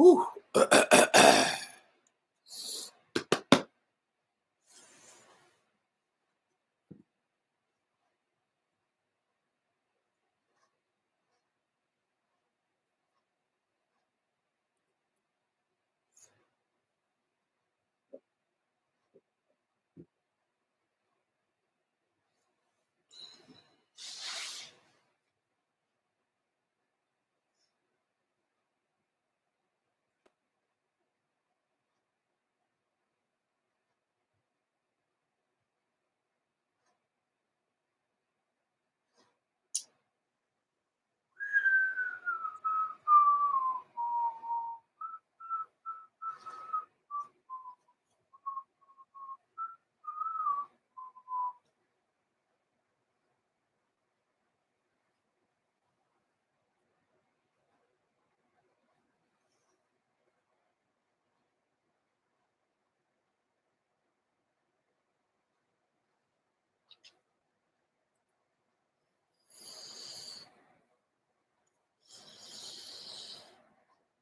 Whew.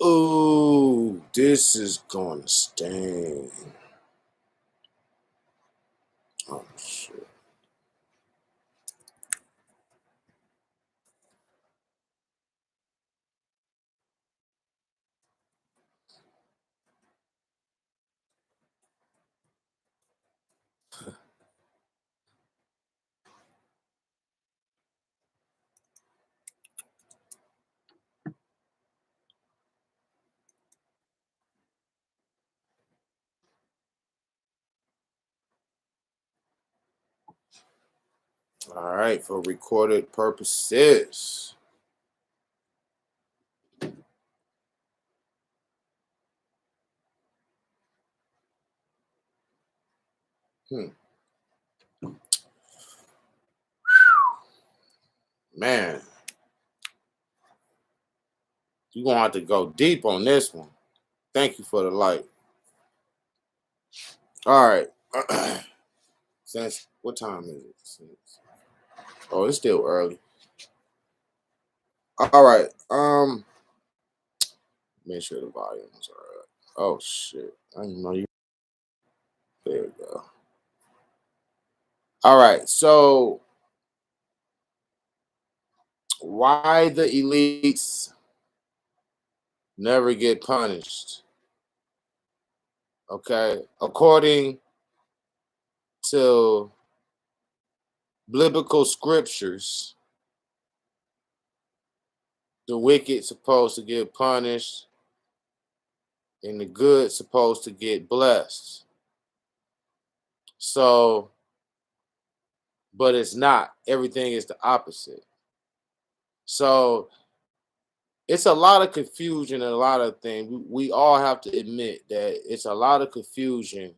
Oh, this is gonna sting. Oh shit. All right, for recorded purposes. Hmm. Man, you're gonna have to go deep on this one. Thank you for the light. All right. Since what time is it? Oh, it's still early. All right. Make sure the volumes are up. Oh shit. I didn't know you. There we go. All right. So why the elites never get punished? Okay. According to biblical scriptures, the wicked supposed to get punished and the good supposed to get blessed. So, but it's not. Everything is the opposite. So it's a lot of confusion and a lot of things. We all have to admit that it's a lot of confusion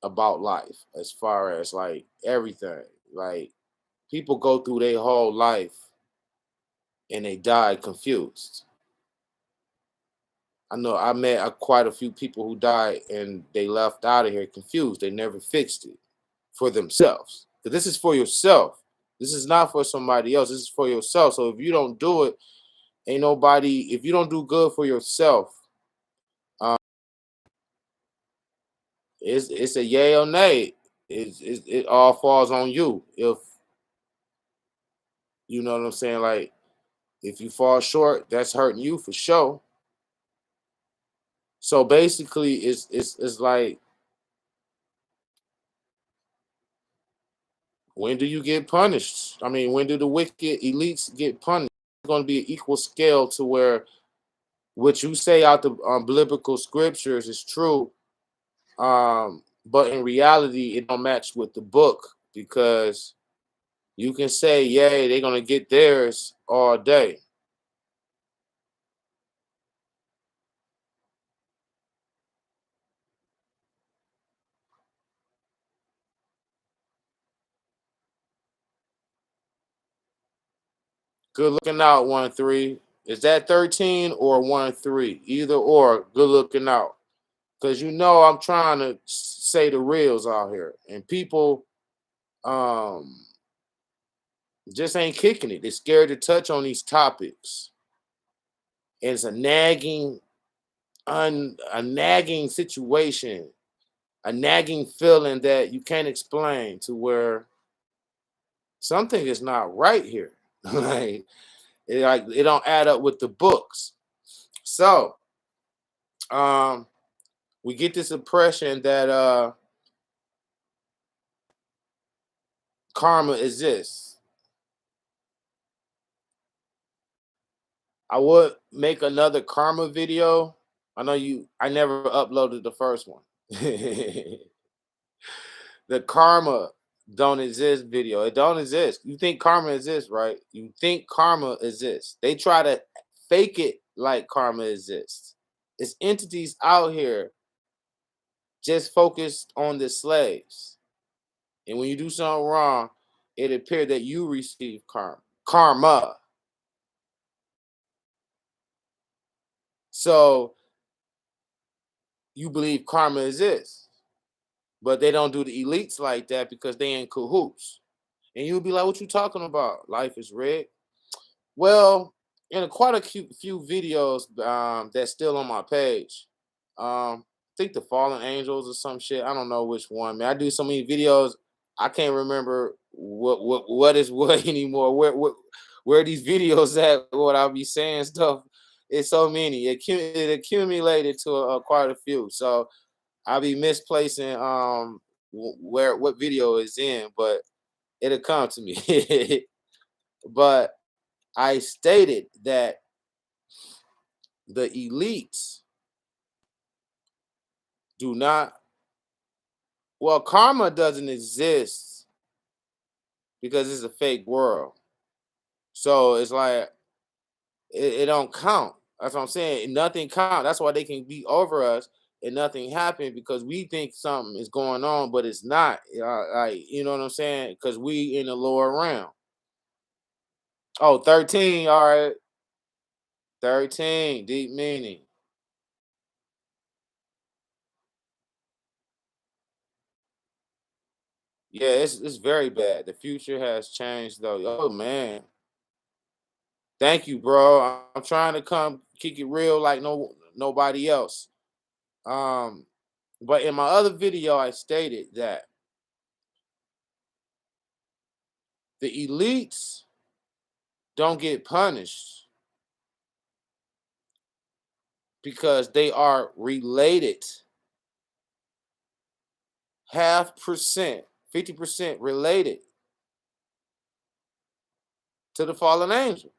about life as far as like everything. Like people go through their whole life and they die confused. I know I met quite a few people who died and they left out of here confused. They never fixed it for themselves. Because this is for yourself. This is not for somebody else. This is for yourself. So if you don't do it, ain't nobody, if you don't do good for yourself, um, it's a yay or nay. It all falls on you. If you know what I'm saying, like if you fall short, that's hurting you for sure. So basically, it's like, when do you get punished? I mean, when do the wicked elites get punished? It's going to be an equal scale to where what you say out the biblical scriptures is true, but in reality, it don't match with the book because you can say, "Yay, they're going to get theirs all day." Good looking out, 1-3. Is that 13 or 1-3? Either or, good looking out. Because you know I'm trying to say the reals out here. And people um just ain't kicking it. They're scared to touch on these topics. And it's a nagging a nagging situation, a nagging feeling that you can't explain, to where something is not right here. Like it don't add up with the books. So we get this impression that karma exists. I would make another karma video. I never uploaded the first one. The karma don't exist video. It don't exist. You think karma exists, right? You think karma exists. They try to fake it like karma exists. It's entities out here just focused on the slaves. And when you do something wrong, it appears that you receive karma. Karma. So you believe karma exists, but they don't do the elites like that because they in cahoots. And you'll be like, "What you talking about? Life is rigged." Well, in quite a few videos that's still on my page, I think the Fallen Angels or some shit. I don't know which one. Man, I do so many videos, I can't remember what is what anymore. Where these videos at? What I'll be saying stuff. It's so many. It accumulated to quite a few. So I'll be misplacing where what video is in, but it'll come to me. But I stated that the elites do not, well, karma doesn't exist because it's a fake world. So it's like it don't count. That's what I'm saying. Nothing count. That's why they can be over us and nothing happened, because we think something is going on, but it's not. Like, you know what I'm saying? Because we in the lower realm. Oh, 13. All right. 13. Deep meaning. Yeah, it's very bad. The future has changed though. Oh man. Thank you, bro. I'm trying to come kick it real like nobody else. Um, but in my other video, I stated that the elites don't get punished because they are related, half percent, 50% related to the fallen angel.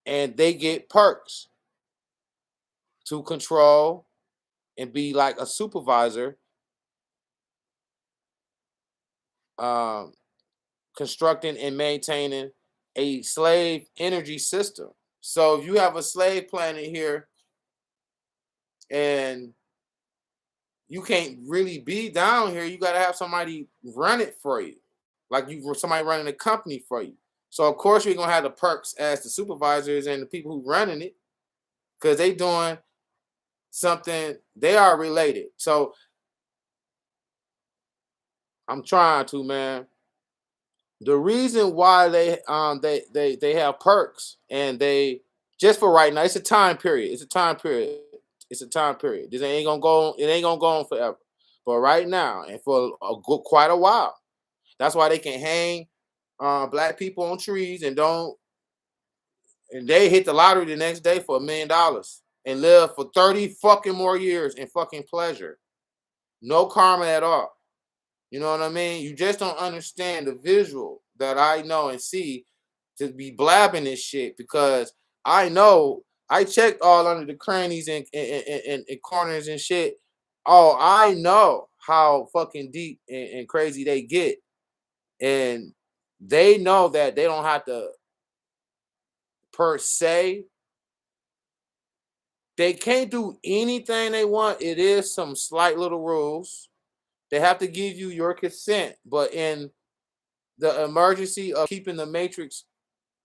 And they get perks to control and be like a supervisor, um, constructing and maintaining a slave energy system. So if you have a slave planet here and you can't really be down here, you got to have somebody run it for you, like you somebody running a company for you. So of course you're gonna have the perks as the supervisors and the people who running it, because they doing something, they are related. So I'm trying to, man. The reason why they have perks, and they, just for right now, it's a time period. It's a time period. It's a time period. This ain't gonna go on, it ain't gonna go on forever. But right now and for quite a while. That's why they can hang black people on trees and don't, and they hit the lottery the next day for $1 million and live for 30 fucking more years in fucking pleasure. No karma at all. You know what I mean? You just don't understand the visual that I know and see to be blabbing this shit, because I know I checked all under the crannies and corners and shit. Oh, I know how fucking deep and crazy they get. And they know that they don't have to, per se, they can't do anything they want. It is some slight little rules. They have to give you your consent, but in the emergency of keeping the matrix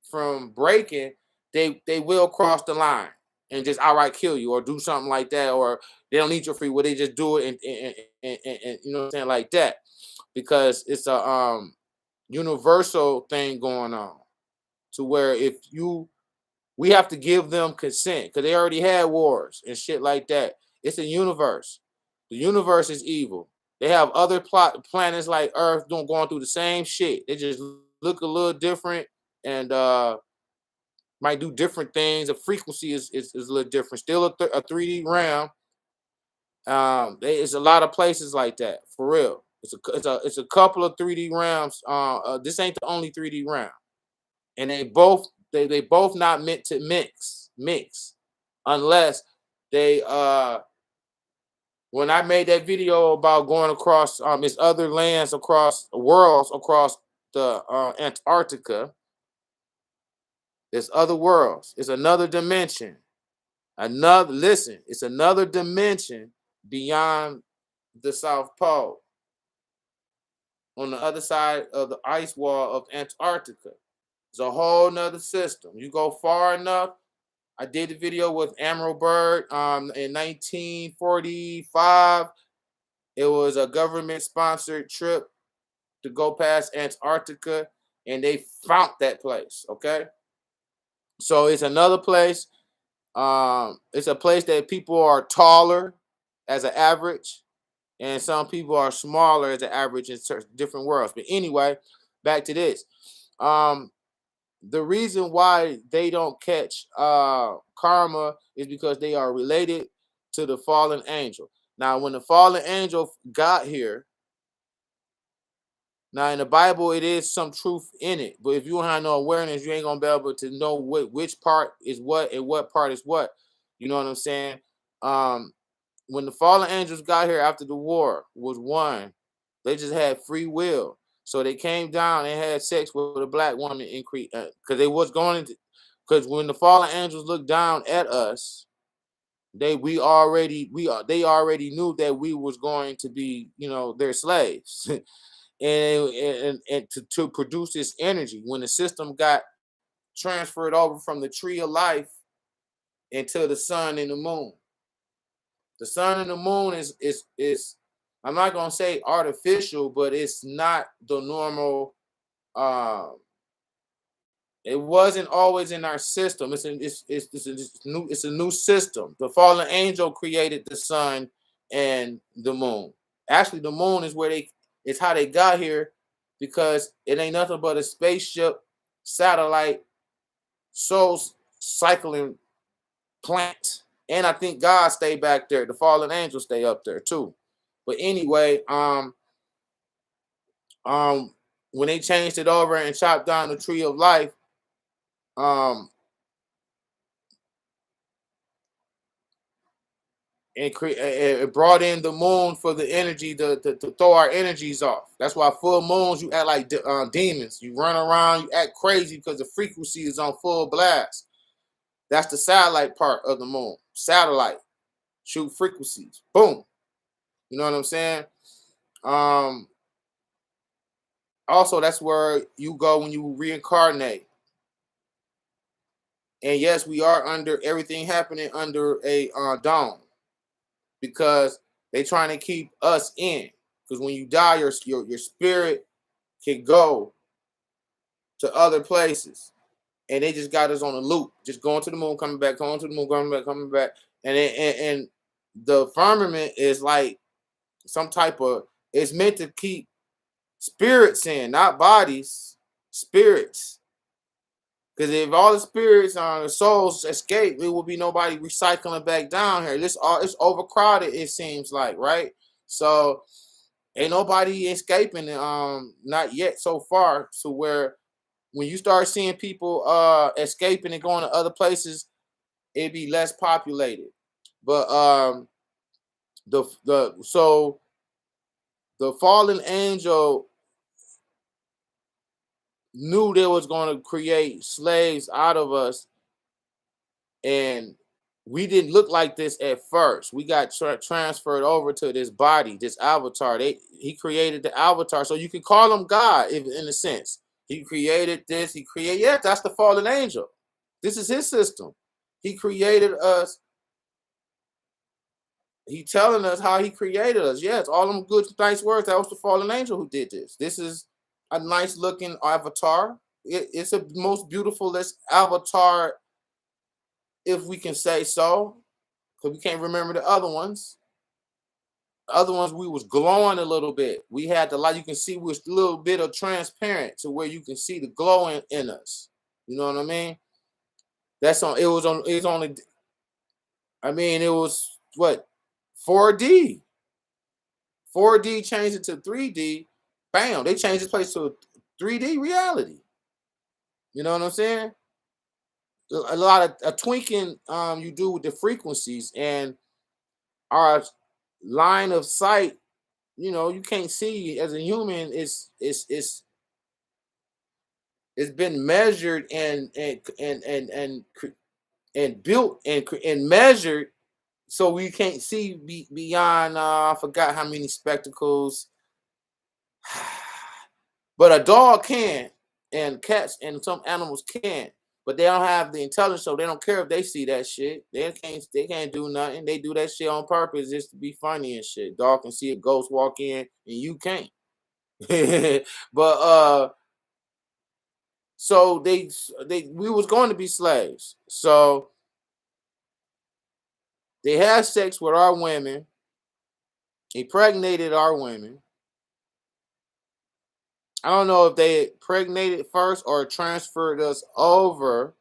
from breaking, they will cross the line and just outright kill you or do something like that, or they don't need your free will. They just do it and you know what I'm saying, like that, because it's a universal thing going on, to where if you We have to give them consent because they already had wars and shit like that. It's a universe. The universe is evil. They have other planets like Earth going through the same shit. They just look a little different and might do different things. The frequency is a little different. Still a 3D realm. It's a lot of places like that for real. It's a couple of 3D realms. This ain't the only 3D realm, and they both not meant to mix unless they when I made that video about going across its other lands across worlds across the Antarctica. There's other worlds. It's another dimension. It's another dimension beyond the South Pole on the other side of the ice wall of Antarctica. It's a whole nother system. You go far enough. I did the video with Admiral Byrd in 1945. It was a government-sponsored trip to go past Antarctica, and they found that place, okay? So it's another place. It's a place that people are taller as an average, and some people are smaller as an average in different worlds. But anyway, back to this. The reason why they don't catch karma is because they are related to the fallen angel. Now, when the fallen angel got here, now in the Bible, it is some truth in it. But if you don't have no awareness, you ain't gonna be able to know which part is what and what part is what. You know what I'm saying? When the fallen angels got here after the war was won, they just had free will. So they came down and had sex with a black woman in Crete because they was going into. Because when the fallen angels looked down at us, they already knew that we was going to be, their slaves, and to produce this energy. When the system got transferred over from the tree of life into the sun and the moon, the sun and the moon is I'm not gonna say artificial, but it's not the normal. It wasn't always in our system. It's a new system. The fallen angel created the sun and the moon. Actually, the moon is it's how they got here, because it ain't nothing but a spaceship, satellite, soul cycling plant. And I think God stayed back there. The fallen angels stay up there too. But anyway, when they changed it over and chopped down the tree of life, it brought in the moon for the energy to throw our energies off. That's why full moons, you act like demons. You run around, you act crazy because the frequency is on full blast. That's the satellite part of the moon. Satellite, shoot frequencies, boom. You know what I'm saying? Also, that's where you go when you reincarnate. And yes, we are under everything happening under a dome, because they trying to keep us in. Because when you die, your spirit can go to other places, and they just got us on a loop, just going to the moon, coming back, going to the moon, coming back, and the firmament is like some type of. It's meant to keep spirits in, not bodies, spirits. Because if all the spirits the souls escape, there will be nobody recycling back down here. It's overcrowded, it seems like, right? So ain't nobody escaping, not yet so far, to where when you start seeing people escaping and going to other places, it'd be less populated. But the fallen angel knew they was going to create slaves out of us, and we didn't look like this at first. We got transferred over to this body, this avatar. He created the avatar, so you can call him God, in a sense. He created this. That's the fallen angel. This is his system. He created us. He telling us how he created us. Yes, all them good, nice words. That was the fallen angel who did this. This is a nice looking avatar. It's the most beautifulest avatar if we can say so, because we can't remember the other ones. The other ones we was glowing a little bit. We had the light. You can see we was a little bit of transparent to where you can see the glowing in us. You know what I mean? That's on. It was on. It was only. I mean, it was what 4D. 4D changed it to 3D. Bam! They changed this place to a 3D reality. You know what I'm saying? A lot of a tweaking you do with the frequencies and our line of sight. You know, you can't see as a human. It's been measured and built and measured so we can't see beyond I forgot how many spectacles, but a dog can, and cats and some animals can, but they don't have the intelligence, so they don't care if they see that shit. They can't do nothing. They do that shit on purpose just to be funny and shit. Dog can see a ghost walk in and you can't. But so they we was going to be slaves. So they had sex with our women, impregnated our women. I don't know if they impregnated first or transferred us over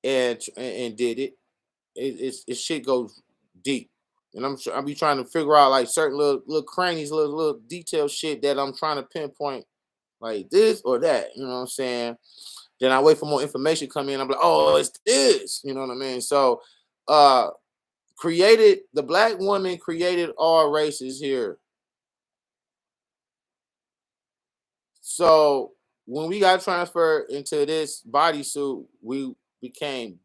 and did it. It shit goes deep, and I'll be trying to figure out like certain little crannies, little detail shit that I'm trying to pinpoint, like this or that. You know what I'm saying? Then I wait for more information to come in. I'm like, oh, it's this. You know what I mean? So, uh, created the black woman created all races here. So when we got transferred into this bodysuit, we became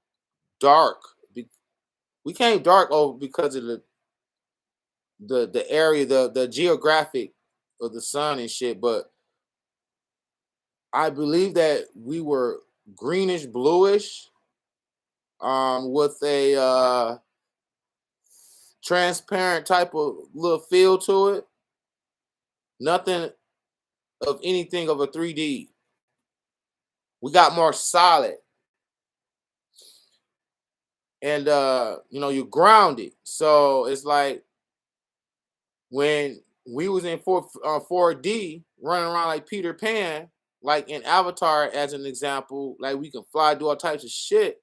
dark. We came dark over because of the area, the geographic of the sun and shit. But I believe that we were greenish, bluish, with a transparent type of little feel to it. Nothing of anything of a 3D. We got more solid. And you know, you're grounded. So it's like when we was in 4D running around like Peter Pan, like in Avatar as an example, like we can fly, do all types of shit.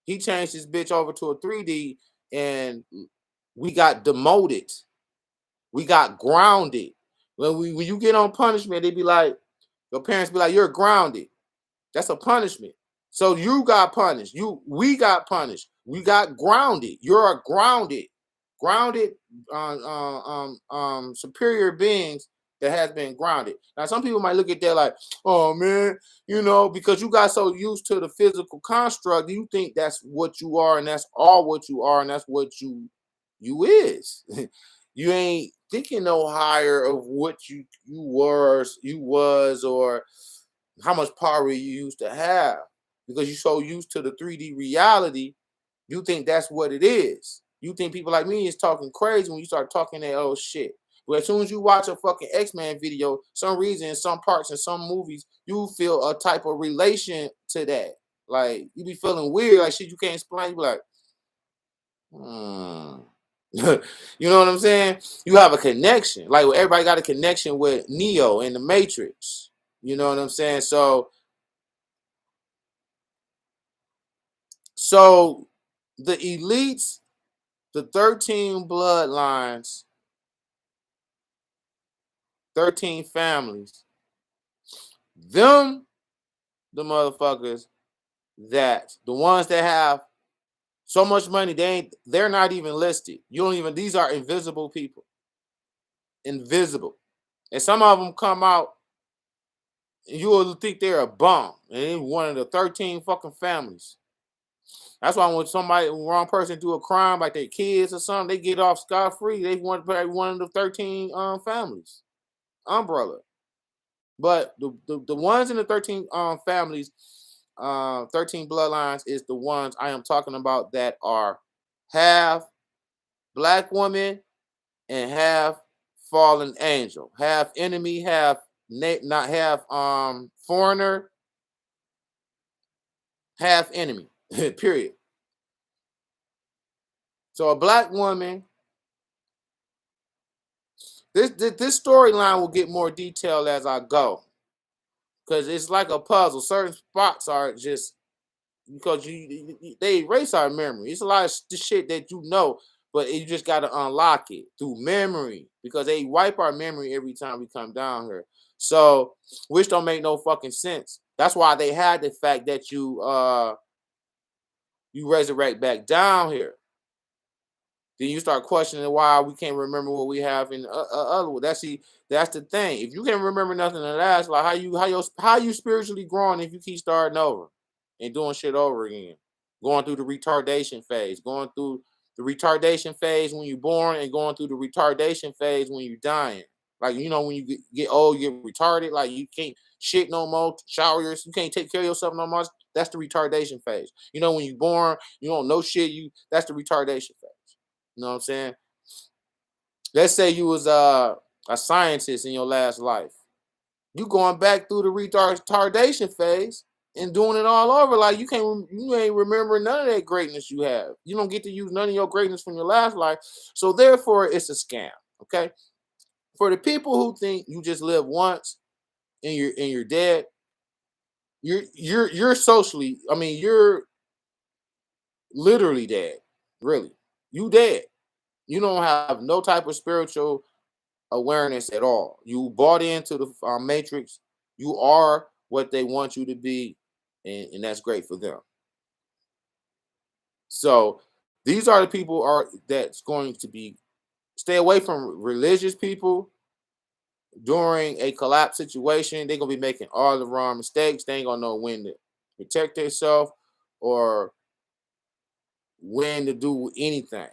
He changed his bitch over to a 3D and we got demoted. We got grounded. When you get on punishment, they be like, your parents be like, you're grounded. That's a punishment. So you got punished. We got punished. We got grounded. You're a grounded superior beings that has been grounded. Now some people might look at that like, oh man, you know, because you got so used to the physical construct, you think that's what you are and that's all what you are and that's what you is. You ain't thinking no higher of what you was or how much power you used to have because you're so used to the 3D reality, you think that's what it is. You think people like me is talking crazy when you start talking that old shit. But as soon as you watch a fucking X-Men video, some reason in some parts in some movies, you feel a type of relation to that. Like you be feeling weird, like shit you can't explain. You be like, hmm. You know what I'm saying? You have a connection. Like everybody got a connection with Neo in the Matrix. You know what I'm saying? So the elites, the 13 bloodlines, 13 families, them the motherfuckers that the ones that have so much money they're not even listed. You don't even these are invisible people. Invisible. And some of them come out and you will think they're a bum. And they're one of the 13 fucking families. That's why when somebody, wrong person do a crime like their kids or something, they get off scot-free. They want to pay one of the 13 families. Umbrella. But the ones in the 13 families, 13 bloodlines is the ones I am talking about that are half black woman and half fallen angel. Half enemy, half not half foreigner, half enemy. Period. So a black woman. This storyline will get more detailed as I go, because it's like a puzzle. Certain spots are just because they erase our memory. It's a lot of shit that you know, but you just got to unlock it through memory, because they wipe our memory every time we come down here. So, which don't make no fucking sense. That's why they had the fact that you resurrect back down here. Then you start questioning why we can't remember what we have in other. That's the thing. If you can't remember nothing in the last, like how you spiritually growing if you keep starting over and doing shit over again, going through the retardation phase, going through the retardation phase when you're born, and going through the retardation phase when you're dying. Like, when you get old, you get retarded. Like, you can't shit no more, you can't take care of yourself no more. That's the retardation phase. When you're born, you don't know shit. That's the retardation phase. You know what I'm saying? Let's say you was a scientist in your last life. You going back through the retardation phase and doing it all over. Like, you ain't remembering none of that greatness you have. You don't get to use none of your greatness from your last life. So therefore, it's a scam. Okay. For the people who think you just live once and you're dead, you're socially. I mean, you're literally dead. Really, you dead. You don't have no type of spiritual awareness at all. You bought into the matrix. You are what they want you to be, and that's great for them. So these are the people that's going to be stay away from religious people during a collapse situation. They're gonna be making all the wrong mistakes. They ain't gonna know when to protect themselves or when to do anything.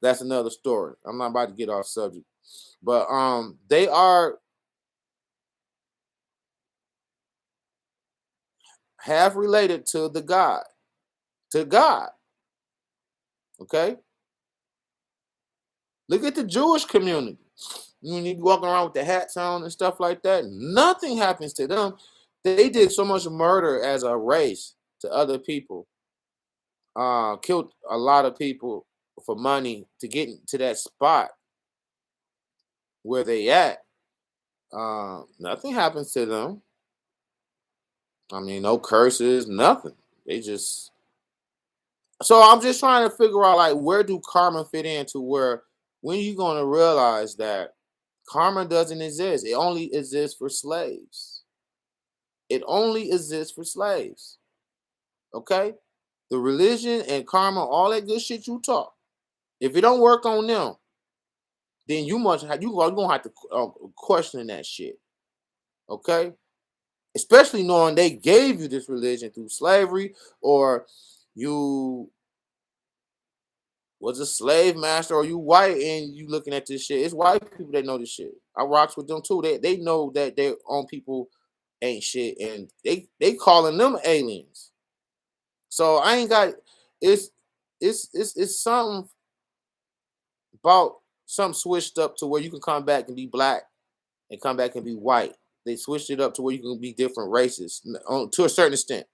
That's another story. I'm not about to get off subject, but they are half related to God. Okay, look at the Jewish community. When you walking around with the hats on and stuff like that, nothing happens to them. They did so much murder as a race to other people, killed a lot of people for money to get to that spot where they at. Nothing happens to them. I mean, no curses, nothing. They just. So I'm just trying to figure out, like, where do karma fit into? Where when you gonna realize that karma doesn't exist? It only exists for slaves. It only exists for slaves. Okay, the religion and karma, all that good shit you talk. If it don't work on them, then you're gonna have to question that shit. Okay, especially knowing they gave you this religion through slavery, or you was a slave master, or you white and you looking at this shit. It's white people that know this shit. I rocks with them too. They know that their own people ain't shit, and they calling them aliens. So I ain't got it's something about something switched up to where you can come back and be black and come back and be white. They switched it up to where you can be different races to a certain extent.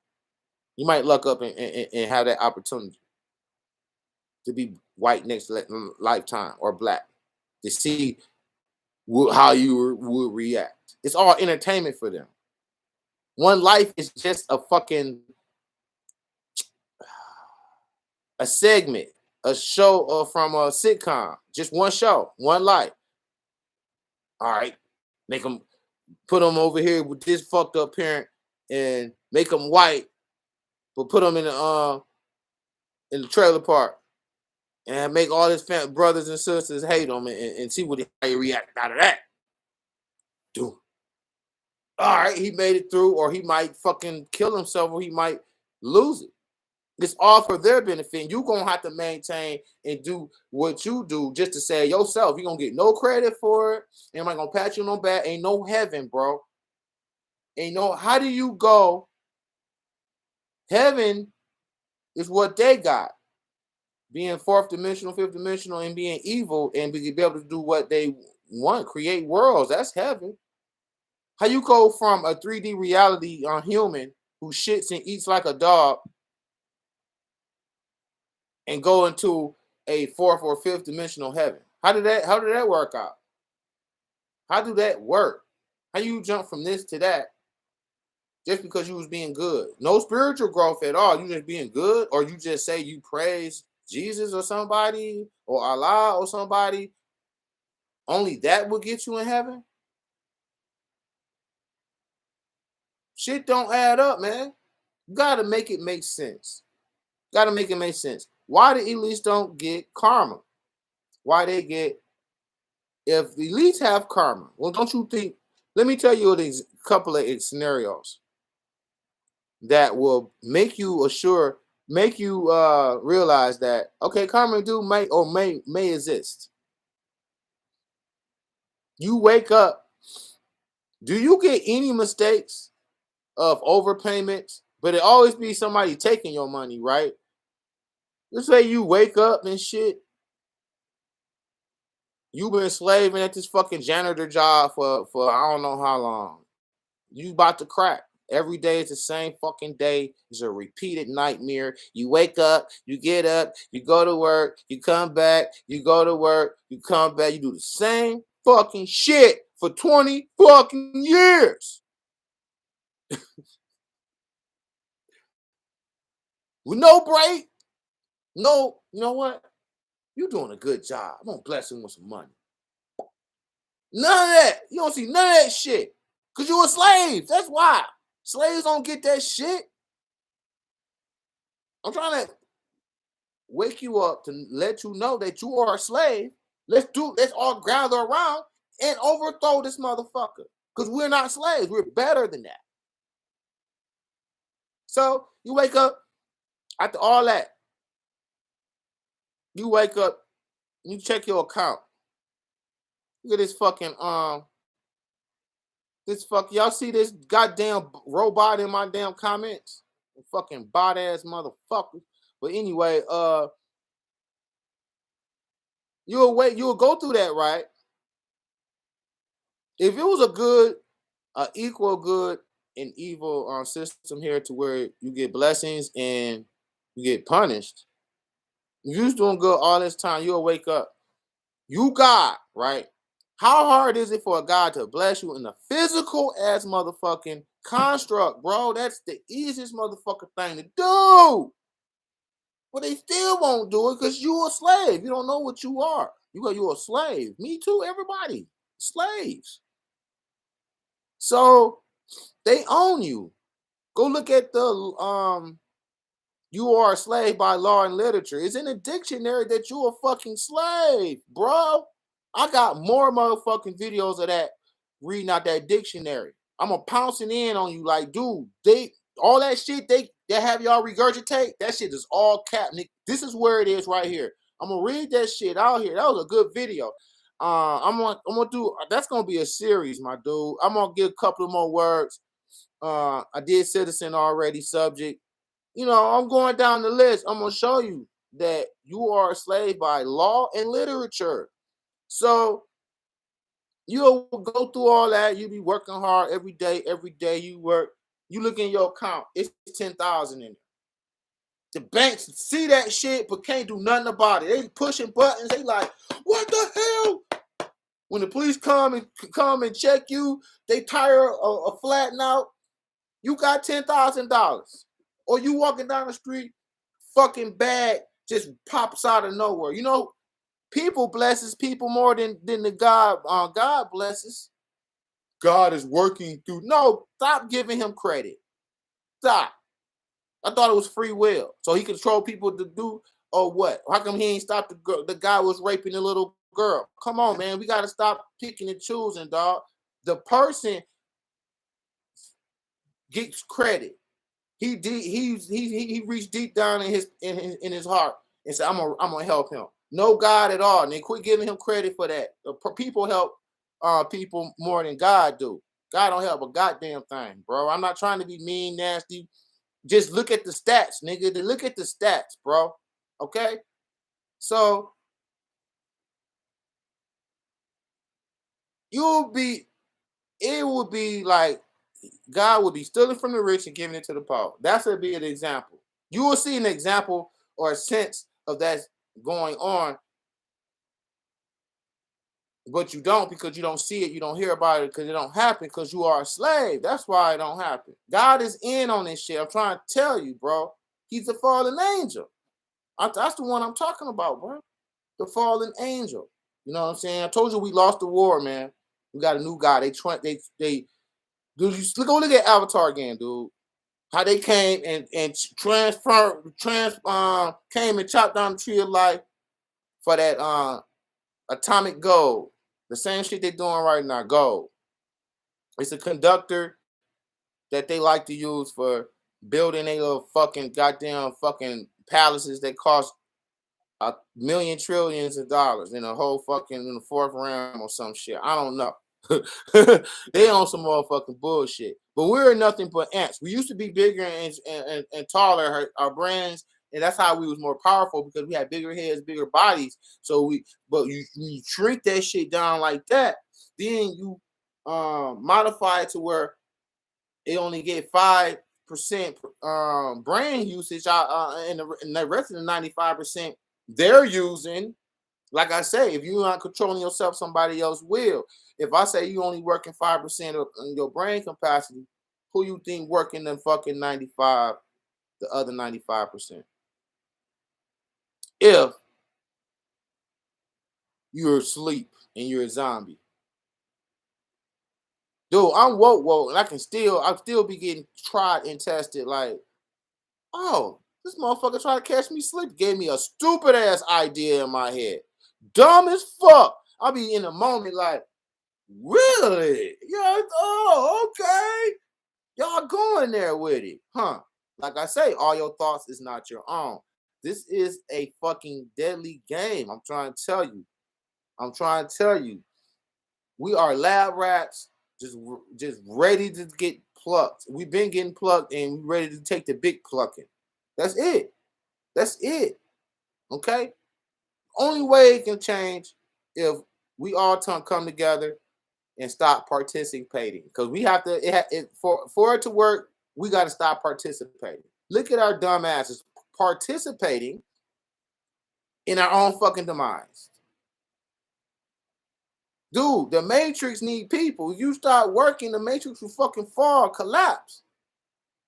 You might luck up and have that opportunity to be white next lifetime or black to see how you would react. It's all entertainment for them. One life is just a segment, a show from a sitcom. Just one show, one life. All right, make them put them over here with this fucked up parent and make them white, but put them in the trailer park and make all his brothers and sisters hate him and see how he react out of that. Dude. All right, he made it through, or he might fucking kill himself, or he might lose it. It's all for their benefit. You're going to have to maintain and do what you do just to save yourself. You're going to get no credit for it. Anybody going to pat you on the back. Ain't no heaven, bro. Ain't no, how do you go? Heaven is what they got. Being fourth dimensional, fifth dimensional, and being evil and be able to do what they want, create worlds. That's heaven. How you go from a 3D reality on human who shits and eats like a dog and go into a fourth or fifth dimensional heaven? How did that work out? How do that work? How you jump from this to that just because you was being good? No spiritual growth at all. You just being good, or you just say you praise Jesus or somebody or Allah or somebody. Only that will get you in heaven? Shit don't add up, man. You gotta make it make sense. Gotta make it make sense. Why the elites don't get karma? Why they get, if the elites have karma, well, don't you think? Let me tell you a couple of scenarios that will make you realize that okay, karma may exist. You wake up. Do you get any mistakes of overpayments? But it always be somebody taking your money, right? Let's say you wake up and shit. You've been slaving at this fucking janitor job for I don't know how long. You about to crack. Every day is the same fucking day. It's a repeated nightmare. You wake up, you get up, you go to work, you come back, you go to work, you come back, you do the same fucking shit for 20 fucking years. With no break. No, you know what? You're doing a good job. I'm gonna bless him with some money. None of that. You don't see none of that shit. Because you're a slave. That's why. Slaves don't get that shit. I'm trying to wake you up to let you know that you are a slave. Let's all gather around and overthrow this motherfucker. Because we're not slaves. We're better than that. So you wake up after all that. You wake up, you check your account. Look at this fucking y'all see this goddamn robot in my damn comments? Fucking bot ass motherfucker. But anyway, you'll go through that, right? If it was equal good and evil system here to where you get blessings and you get punished, if you was doing good all this time, you'll wake up. You God, right? How hard is it for a God to bless you in a physical ass motherfucking construct, bro? That's the easiest motherfucking thing to do. But they still won't do it because you're a slave. You don't know what you are. You're a slave. Me too, everybody. Slaves. So they own you. Go look at the you are a slave by law and literature. It's in the dictionary that you're a fucking slave, bro. I got more motherfucking videos of that reading out that dictionary. I'm a pouncing in on you like, dude, all that shit they have y'all regurgitate, that shit is all cap. This is where it is right here. I'm gonna read that shit out here. That was a good video. I'm gonna do that's gonna be a series, my dude. I'm gonna give a couple of more words. I did citizen already, subject. I'm going down the list. I'm gonna show you that you are a slave by law and literature. So you'll go through all that. You be working hard every day. Every day you work. You look in your account. It's 10,000 in it. The banks see that shit, but can't do nothing about it. They pushing buttons. They like, what the hell? When the police come and check you, they tire a flatten out. You got $10,000, or you walking down the street, fucking bag just pops out of nowhere. People blesses people more than the God. God blesses. God is working through. No, stop giving him credit. Stop. I thought it was free will, so he control people to do or what? How come he ain't stopped the girl? The guy was raping the little girl. Come on, man. We got to stop picking and choosing, dog. The person gets credit. He reached deep down in his heart and said, I'm gonna help him. No God at all. And they quit giving him credit for that. People help people more than God do. God don't help a goddamn thing, bro. I'm not trying to be mean, nasty. Just look at the stats, nigga. Look at the stats, bro. Okay? So it would be like God will be stealing from the rich and giving it to the poor. That's would be an example. You will see an example or a sense of that going on, but you don't because you don't see it, you don't hear about it because it don't happen because you are a slave. That's why it don't happen. God is in on this shit. I'm trying to tell you, bro. He's a fallen angel. That's the one I'm talking about, bro. The fallen angel. You know what I'm saying? I told you we lost the war, man. We got a new guy. They dude, look at Avatar again, dude. How they came and came and chopped down the tree of life for that atomic gold. The same shit they're doing right now, gold. It's a conductor that they like to use for building a little fucking goddamn fucking palaces that cost a million trillions of dollars in a whole fucking in the fourth realm or some shit. I don't know. They on some motherfucking bullshit. But we're nothing but ants. We used to be bigger and taller, our brains, and that's how we was more powerful because we had bigger heads, bigger bodies. So but you shrink that shit down like that, then you modify it to where it only get 5% brain usage and the rest of the 95% they're using. Like I say, if you're not controlling yourself, somebody else will. If I say you only working 5% of your brain capacity, who you think working the fucking 95, the other 95%? If you're asleep and you're a zombie. Dude, I'm woke, and I'll still be getting tried and tested like, oh, this motherfucker tried to catch me sleep. Gave me a stupid ass idea in my head. Dumb as fuck. I'll be in a moment like, really? Yeah, oh, okay. Y'all going there with it, huh? Like I say, all your thoughts is not your own. This is a fucking deadly game. I'm trying to tell you. I'm trying to tell you. We are lab rats, just ready to get plucked. We've been getting plucked and we're ready to take the big plucking. That's it. That's it. Okay? Only way it can change if we all come together and stop participating. Because we have to, for it to work, we got to stop participating. Look at our dumb asses participating in our own fucking demise. Dude, the Matrix need people. You start working, the Matrix will fucking fall, collapse.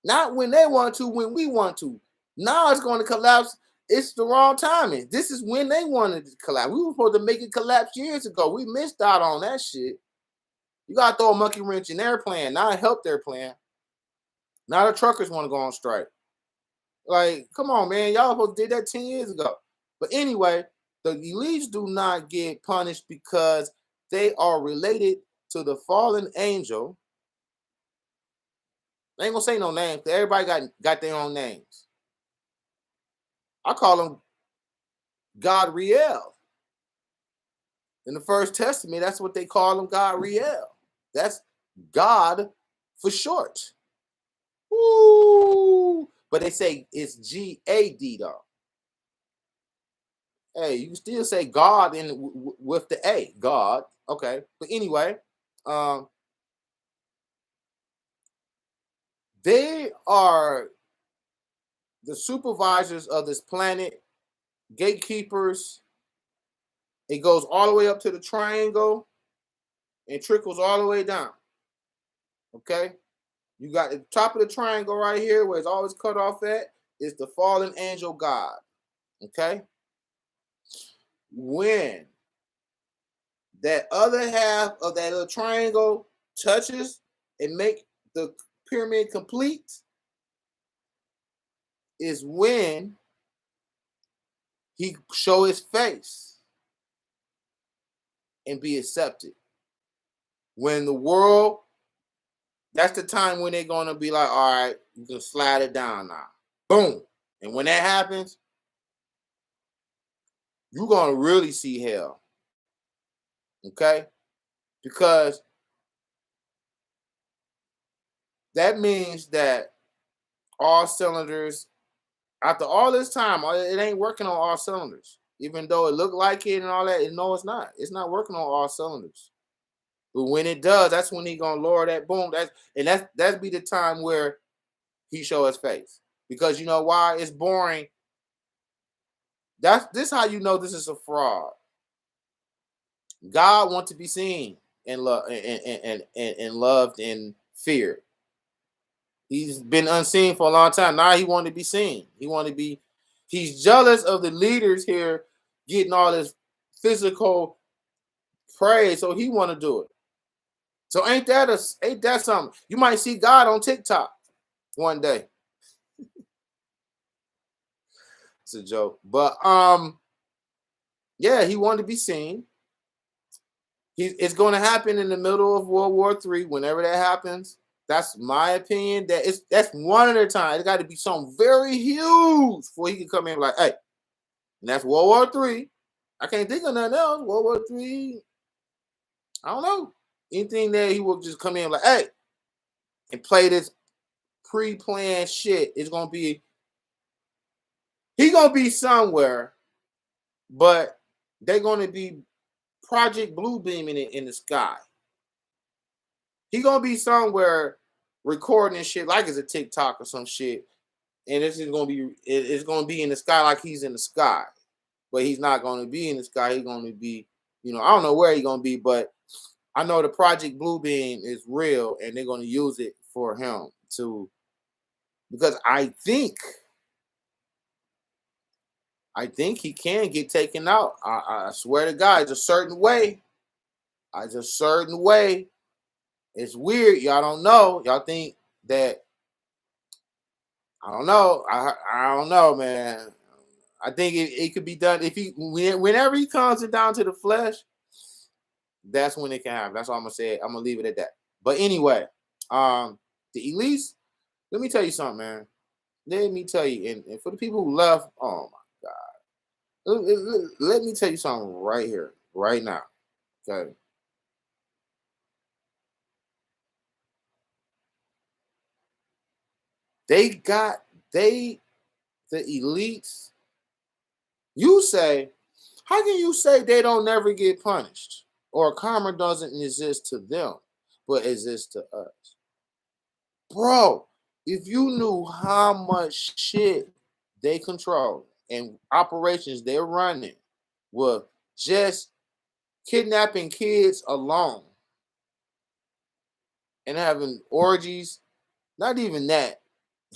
Not when they want to, when we want to. Now it's going to collapse. It's the wrong timing. This is when they wanted to collapse. We were supposed to make it collapse years ago. We missed out on that shit. You got to throw a monkey wrench in their plan, not help their plan. Now the truckers want to go on strike. Like, come on, man. Y'all supposed to did that 10 years ago. But anyway, the elites do not get punished because they are related to the fallen angel. I ain't gonna say no names. Everybody got their own names. I call him God Riel. In the First Testament, that's what they call him, God Riel. That's God for short. Woo! But they say it's G-A-D though. Hey, you can still say God with the A, God. Okay, but anyway, they are the supervisors of this planet, gatekeepers. It goes all the way up to the triangle and trickles all the way down. Okay, you got the top of the triangle right here where it's always cut off at is the fallen angel God. Okay, when that other half of that little triangle touches and make the pyramid complete is when he show his face and be accepted. When the world, that's the time when they're gonna be like, all right, you can slide it down now. Boom. And when that happens, you're gonna really see hell. Okay? Because that means that all cylinders, after all this time, it ain't working on all cylinders. Even though it looked like it and all that, no, it's not. It's not working on all cylinders. But when it does, that's when he gonna lower that boom. That's be the time where he show his face. Because you know why? It's boring. This how you know this is a fraud. God wants to be seen and loved and loved and feared. He's been unseen for a long time. Now he wanted to be seen. He's jealous of the leaders here getting all this physical praise, so he want to do it. So ain't that something? You might see God on TikTok one day. It's a joke. But yeah, he wanted to be seen. It's going to happen in the middle of World War III. Whenever that happens, that's my opinion. That's one at a time. It got to be something very huge before he can come in and be like, hey, and that's World War III. I can't think of nothing else. World War III. I don't know. Anything that he will just come in like, hey, and play this pre-planned shit. He's gonna be somewhere, but they're gonna be Project Blue beaming it in the sky. He gonna be somewhere recording shit like it's a TikTok or some shit, and it's gonna be in the sky like he's in the sky, but he's not gonna be in the sky. He's gonna be, I don't know where he's gonna be, but I know the Project Blue beam is real, and they're gonna use it for him to, because I think he can get taken out. I swear to God, it's a certain way. It's weird. Y'all don't know. Y'all think that, I don't know. I don't know, man. I think it could be done whenever he comes it down to the flesh. That's when it can happen. That's all I'm gonna say. I'm gonna leave it at that. But anyway, the elites. Let me tell you something, man. Let me tell you, and for the people who left, oh my God, let me tell you something right here, right now. Okay. The elites. You say, how can you say they don't never get punished or karma doesn't exist to them, but exists to us? Bro, if you knew how much shit they control and operations they're running with just kidnapping kids alone and having orgies, not even that,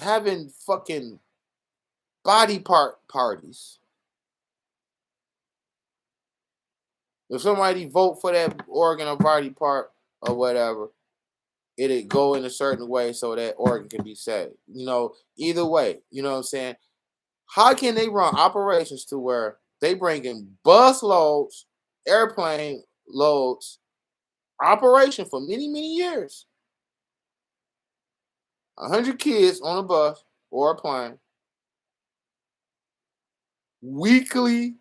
having fucking body part parties. If somebody vote for that organ or body part or whatever, it'll go in a certain way so that organ can be saved. Either way, you know what I'm saying? How can they run operations to where they bring in bus loads, airplane loads, operation for many, many years? 100 kids on a bus or a plane, weekly,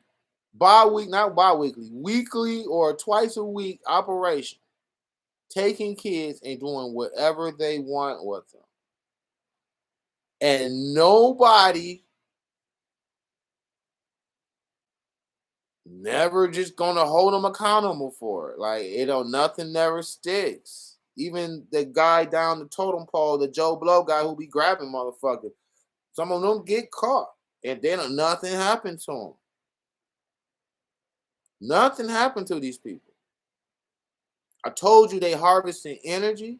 not bi-weekly, weekly or twice a week operation, taking kids and doing whatever they want with them. And nobody never just gonna hold them accountable for it. Like, nothing never sticks. Even the guy down the totem pole, the Joe Blow guy who be grabbing motherfuckers, some of them get caught and then nothing happened to them. Nothing happened to these people. I told you they harvesting energy.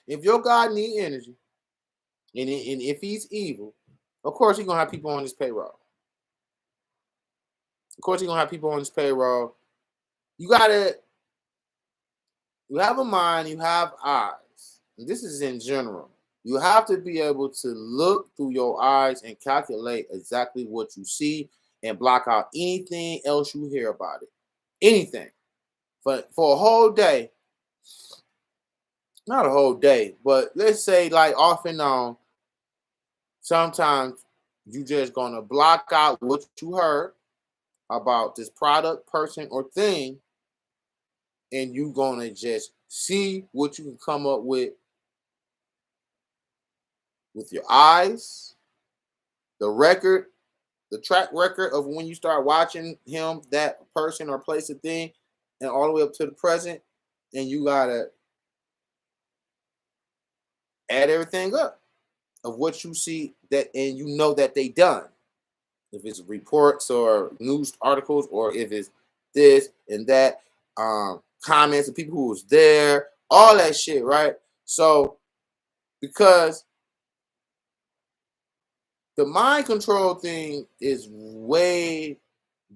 If your God need energy, and if he's evil, of course he's gonna have people on his payroll. Of course he's gonna have people on his payroll. You have a mind, you have eyes. And this is in general. You have to be able to look through your eyes and calculate exactly what you see and block out anything else you hear about it. Anything. For a whole day, not a whole day, but let's say like off and on, sometimes you just gonna block out what you heard about this product, person, or thing, and you gonna just see what you can come up with your eyes, the track record of when you start watching him, that person or place or thing, and all the way up to the present. and you gotta add everything up of what you see that, and you know that they done. If it's reports or news articles, or if it's this and that, comments of people who was there, all that shit, right? So because the mind control thing is way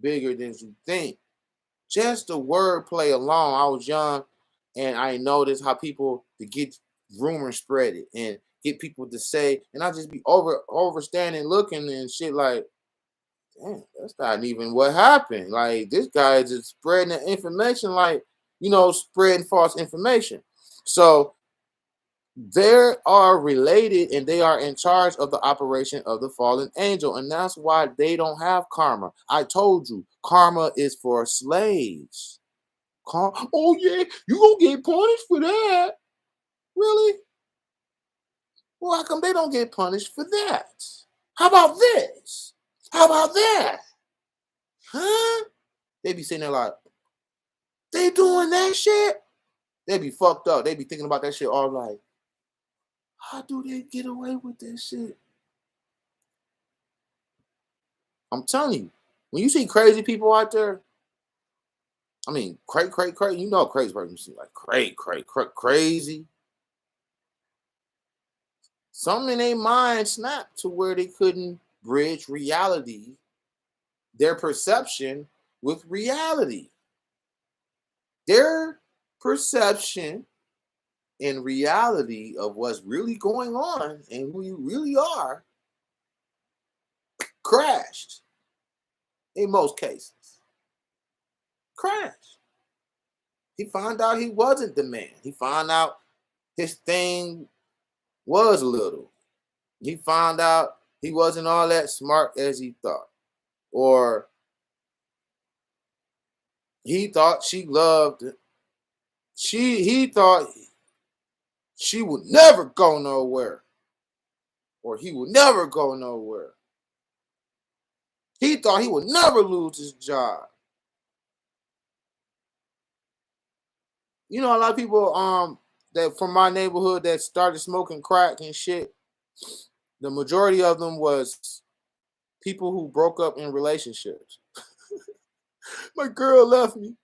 bigger than you think. Just the wordplay alone. I was young, and I noticed how people to get rumors spread it and get people to say, and I just be overstanding looking and shit like, damn, that's not even what happened. Like this guy is just spreading the information, like, spreading false information. So they are related, and they are in charge of the operation of the fallen angel, and that's why they don't have karma. I told you, karma is for slaves. Oh yeah, you gonna get punished for that? Really? Well, how come they don't get punished for that? How about this? How about that? Huh? They be sitting there like, they doing that shit? They be fucked up. They be thinking about that shit all like, how do they get away with that shit? I'm telling you, when you see crazy people out there, I mean, crazy, crazy person, you see like crazy. Something in their mind snapped to where they couldn't bridge reality, their perception with reality. Their perception and reality of what's really going on and who you really are crashed in most cases. Crashed. He found out he wasn't the man. He found out his thing was little. He found out he wasn't all that smart as he thought. Or he thought she loved he thought she would never go nowhere. Or he would never go nowhere. He thought he would never lose his job. A lot of people that from my neighborhood that started smoking crack and shit, the majority of them was people who broke up in relationships. My girl left me.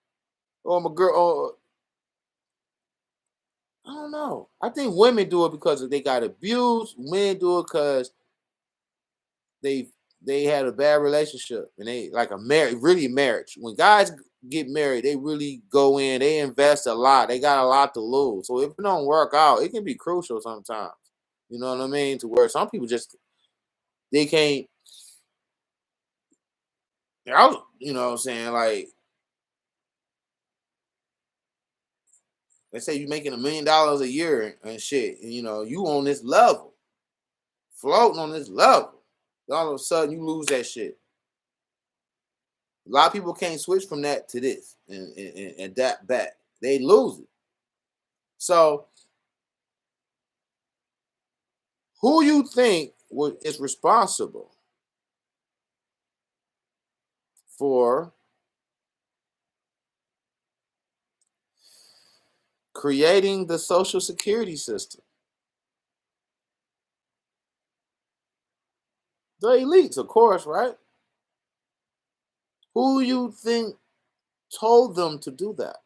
Or my girl, I don't know. I think women do it because they got abused. Men do it because they they had a bad relationship, and they like a marriage. When guys get married, they really go in, they invest a lot. They got a lot to lose. So if it don't work out, it can be crucial sometimes. You know what I mean? To where some people just they can't. I was, what I'm saying, like, let's say you're making $1 million a year and shit, and you on this level, floating on this level. All of a sudden, you lose that shit. A lot of people can't switch from that to this and that back. They lose it. So, who you think is responsible for creating the social security system? The elites, of course, right? Who you think told them to do that?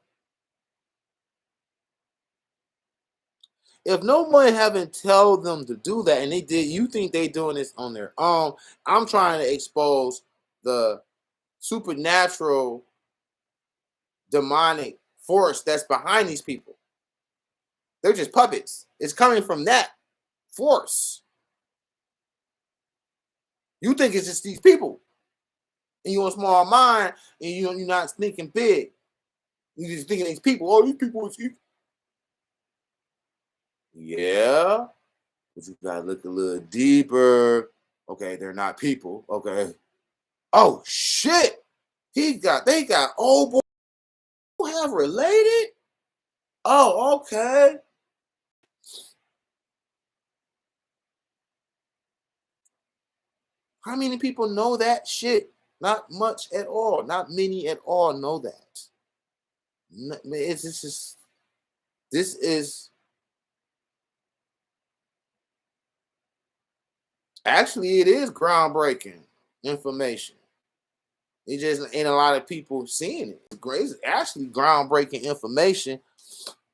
If no one haven't told them to do that and they did, you think they doing this on their own? I'm trying to expose the supernatural demonic force that's behind these people. They're just puppets. It's coming from that force. You think it's just these people, and you're a small mind, and you're not thinking big. You're just thinking these people. Oh, these people is evil. Yeah, but you gotta look a little deeper. Okay, they're not people. Okay. Oh shit! They got old boy who have related. Oh, okay. How many people know that shit? Not much at all. Not many at all know that. It's just This is actually, it is groundbreaking information. It just ain't a lot of people seeing it. It's actually groundbreaking information,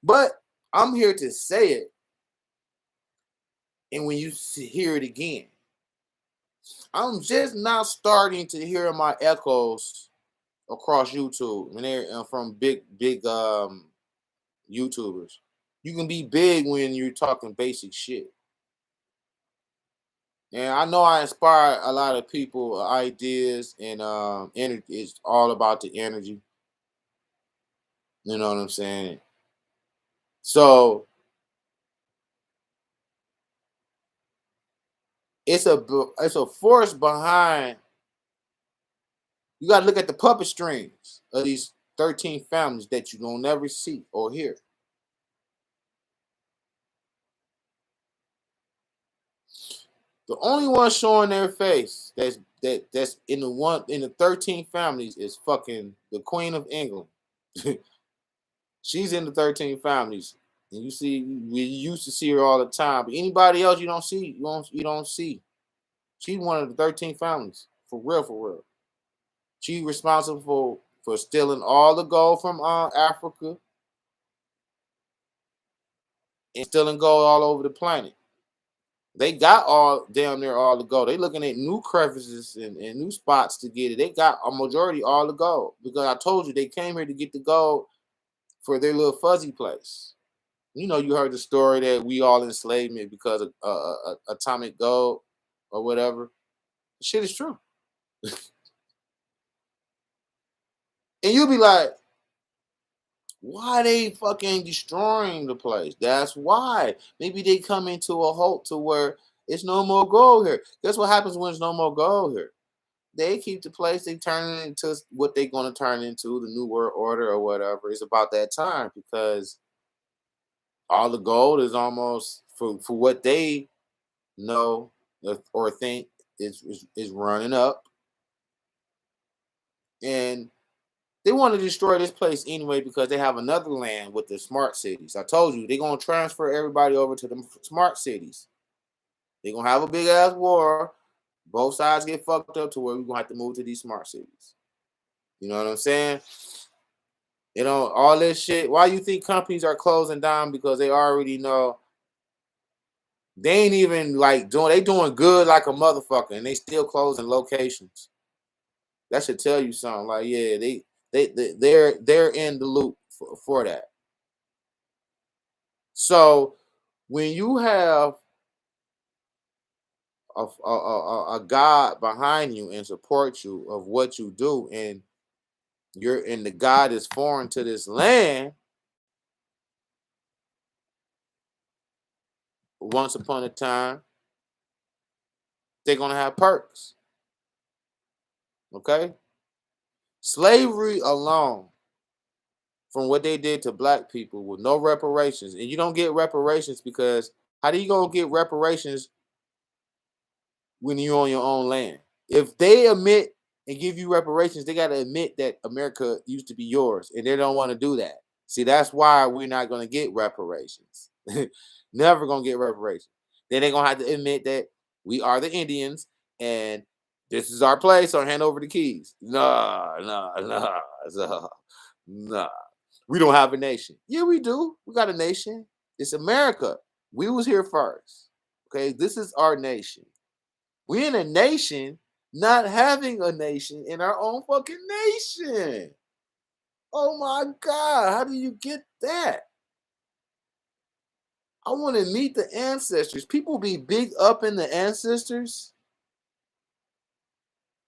but I'm here to say it. And when you hear it again, I'm just now starting to hear my echoes across YouTube, and they're from big YouTubers. You can be big when you're talking basic shit. And I know I inspire a lot of people, ideas, and energy. It's all about the energy. You know what I'm saying? So it's a force behind. You got to look at the puppet strings of these 13 families that you don't never see or hear. The only one showing their face that's in the 13 families is fucking the Queen of England. She's in the 13 families. And we used to see her all the time. But anybody else you don't see, you don't see. She's one of the 13 families. For real, for real. She's responsible for stealing all the gold from Africa and stealing gold all over the planet. They got all down there all the gold. They looking at new crevices and new spots to get it. They got a majority all the gold because I told you they came here to get the gold for their little fuzzy place. You know, you heard the story that we all enslavement because of atomic gold or whatever. The shit is true. And you'll be like, why they fucking destroying the place? That's why. Maybe they come into a halt to where it's no more gold here. Guess what happens when there's no more gold here? They keep the place, they turn it into what they're going to turn into, the New World Order or whatever. It's about that time because all the gold is almost for what they know or think is running up. And they want to destroy this place anyway because they have another land with the smart cities. I told you they're gonna transfer everybody over to the smart cities. They're gonna have a big ass war. Both sides get fucked up to where we're gonna have to move to these smart cities. You know what I'm saying? You know, all this shit. Why you think companies are closing down? Because they already know they ain't even like doing good like a motherfucker, and they still closing locations. That should tell you something. Like, yeah, they're in the loop for that. So when you have a God behind you and support you of what you do, and the God is foreign to this land, once upon a time, they're gonna have perks. Okay? Slavery alone, from what they did to black people with no reparations, and you don't get reparations because how do you gonna get reparations when you're on your own land? If they admit and give you reparations, they got to admit that America used to be yours, and they don't want to do that. See, that's why we're not going to get reparations. Never going to get reparations. Then they're going to have to admit that we are the Indians, and this is our place, so hand over the keys. Nah. We don't have a nation. Yeah, we do. We got a nation. It's America. We was here first. Okay, this is our nation. We're in a nation not having a nation in our own fucking nation. Oh my God, how do you get that? I want to meet the ancestors. People be big up in the ancestors,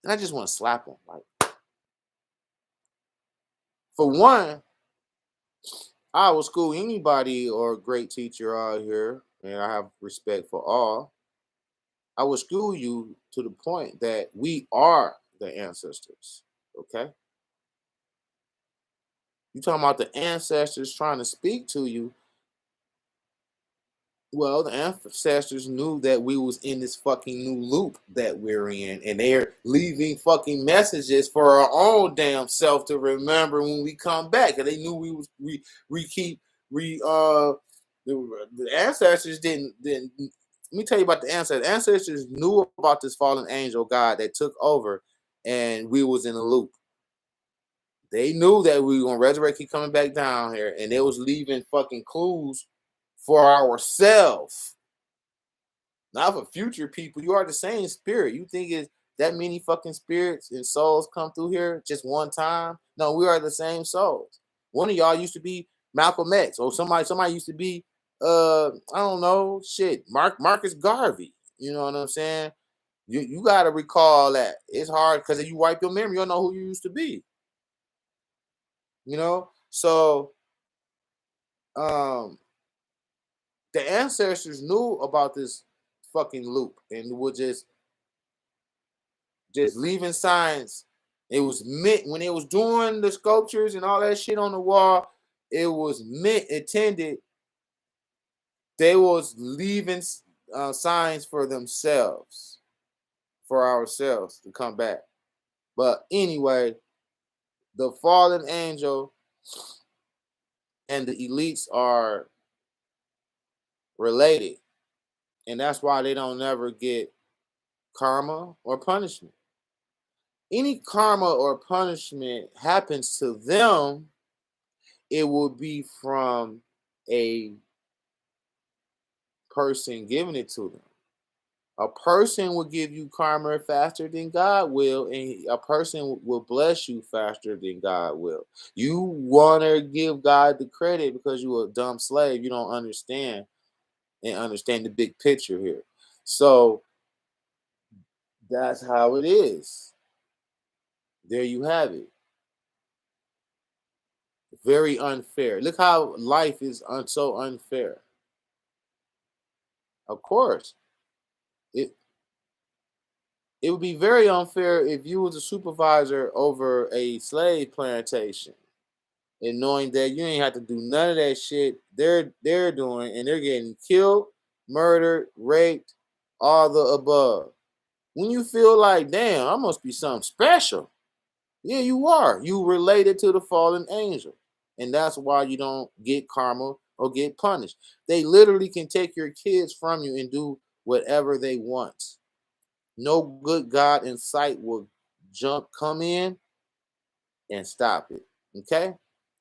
and I just want to slap them. Like, for one, I will school anybody or a great teacher out here, and I have respect for all. I will school you to the point that we are the ancestors. Okay? You talking about the ancestors trying to speak to you. Well, the ancestors knew that we was in this fucking new loop that we're in, and they're leaving fucking messages for our own damn self to remember when we come back. And they knew we keep We the ancestors didn't. Let me tell you about the ancestors. Ancestors knew about this fallen angel God that took over, and we was in a loop. They knew that we were gonna resurrect, keep coming back down here, and they was leaving fucking clues for ourselves, not for future people. You are the same spirit. You think it's that many fucking spirits and souls come through here just one time? No, we are the same souls. One of y'all used to be Malcolm X, or somebody used to be I don't know, shit, Marcus Garvey. You know what I'm saying? You gotta recall that. It's hard because if you wipe your memory, you don't know who you used to be. You know? So um the ancestors knew about this fucking loop and would just leaving signs. It was meant when it was doing the sculptures and all that shit on the wall. It was meant intended. They was leaving signs for themselves, for ourselves to come back. But anyway, the fallen angel and the elites are related, and that's why they don't never get karma or punishment. Any karma or punishment happens to them, it will be from a person giving it to them. A person will give you karma faster than God will, and a person will bless you faster than God will. You want to give God the credit because you're a dumb slave. You don't understand and understand the big picture here. So that's how it is. There you have it. Very unfair. Look how life is so unfair. Of course, it it would be very unfair if you was a supervisor over a slave plantation and knowing that you ain't have to do none of that shit they're doing, and they're getting killed, murdered, raped, all the above. When you feel like, damn, I must be something special. Yeah, you are. You related to the fallen angel. And that's why you don't get karma or get punished. They literally can take your kids from you and do whatever they want. No good God in sight will come in and stop it. Okay?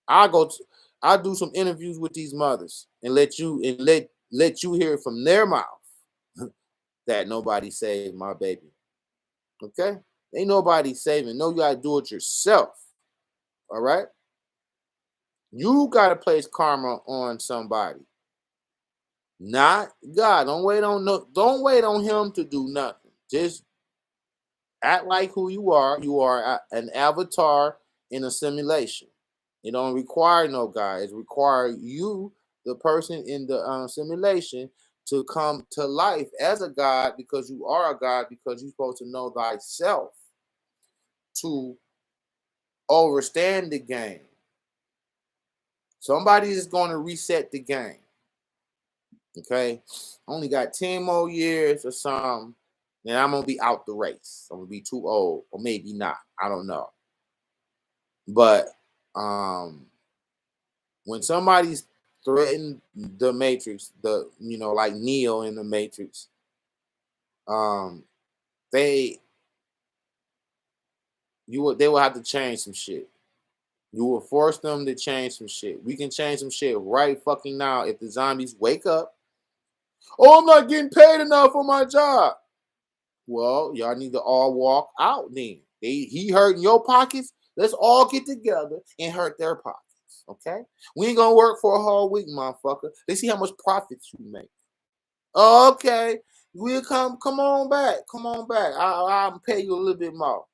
I'll go to, I'll do some interviews with these mothers and let you hear it from their mouth that nobody saved my baby. Okay? Ain't nobody saving. No, you gotta do it yourself. All right? You gotta place karma on somebody, not God. Don't wait on no. Don't wait on him to do nothing. Just act like who you are. You are an avatar in a simulation. It don't require no God. It require you, the person in the simulation, to come to life as a God because you are a God because you're supposed to know thyself to overstand the game. Somebody is going to reset the game. Okay, only got 10 more years or something, then I'm gonna be out the race. I'm gonna be too old, or maybe not. I don't know. But um, when somebody's threatened the Matrix, like Neo in the Matrix, um, they they will have to change some shit. You will force them to change some shit. We can change some shit right fucking now if the zombies wake up. Oh, I'm not getting paid enough for my job. Well, y'all need to all walk out then. He hurting your pockets. Let's all get together and hurt their pockets. Okay? We ain't gonna work for a whole week, motherfucker. Let's see how much profits you make. Okay. We'll come on back. Come on back. I'll pay you a little bit more.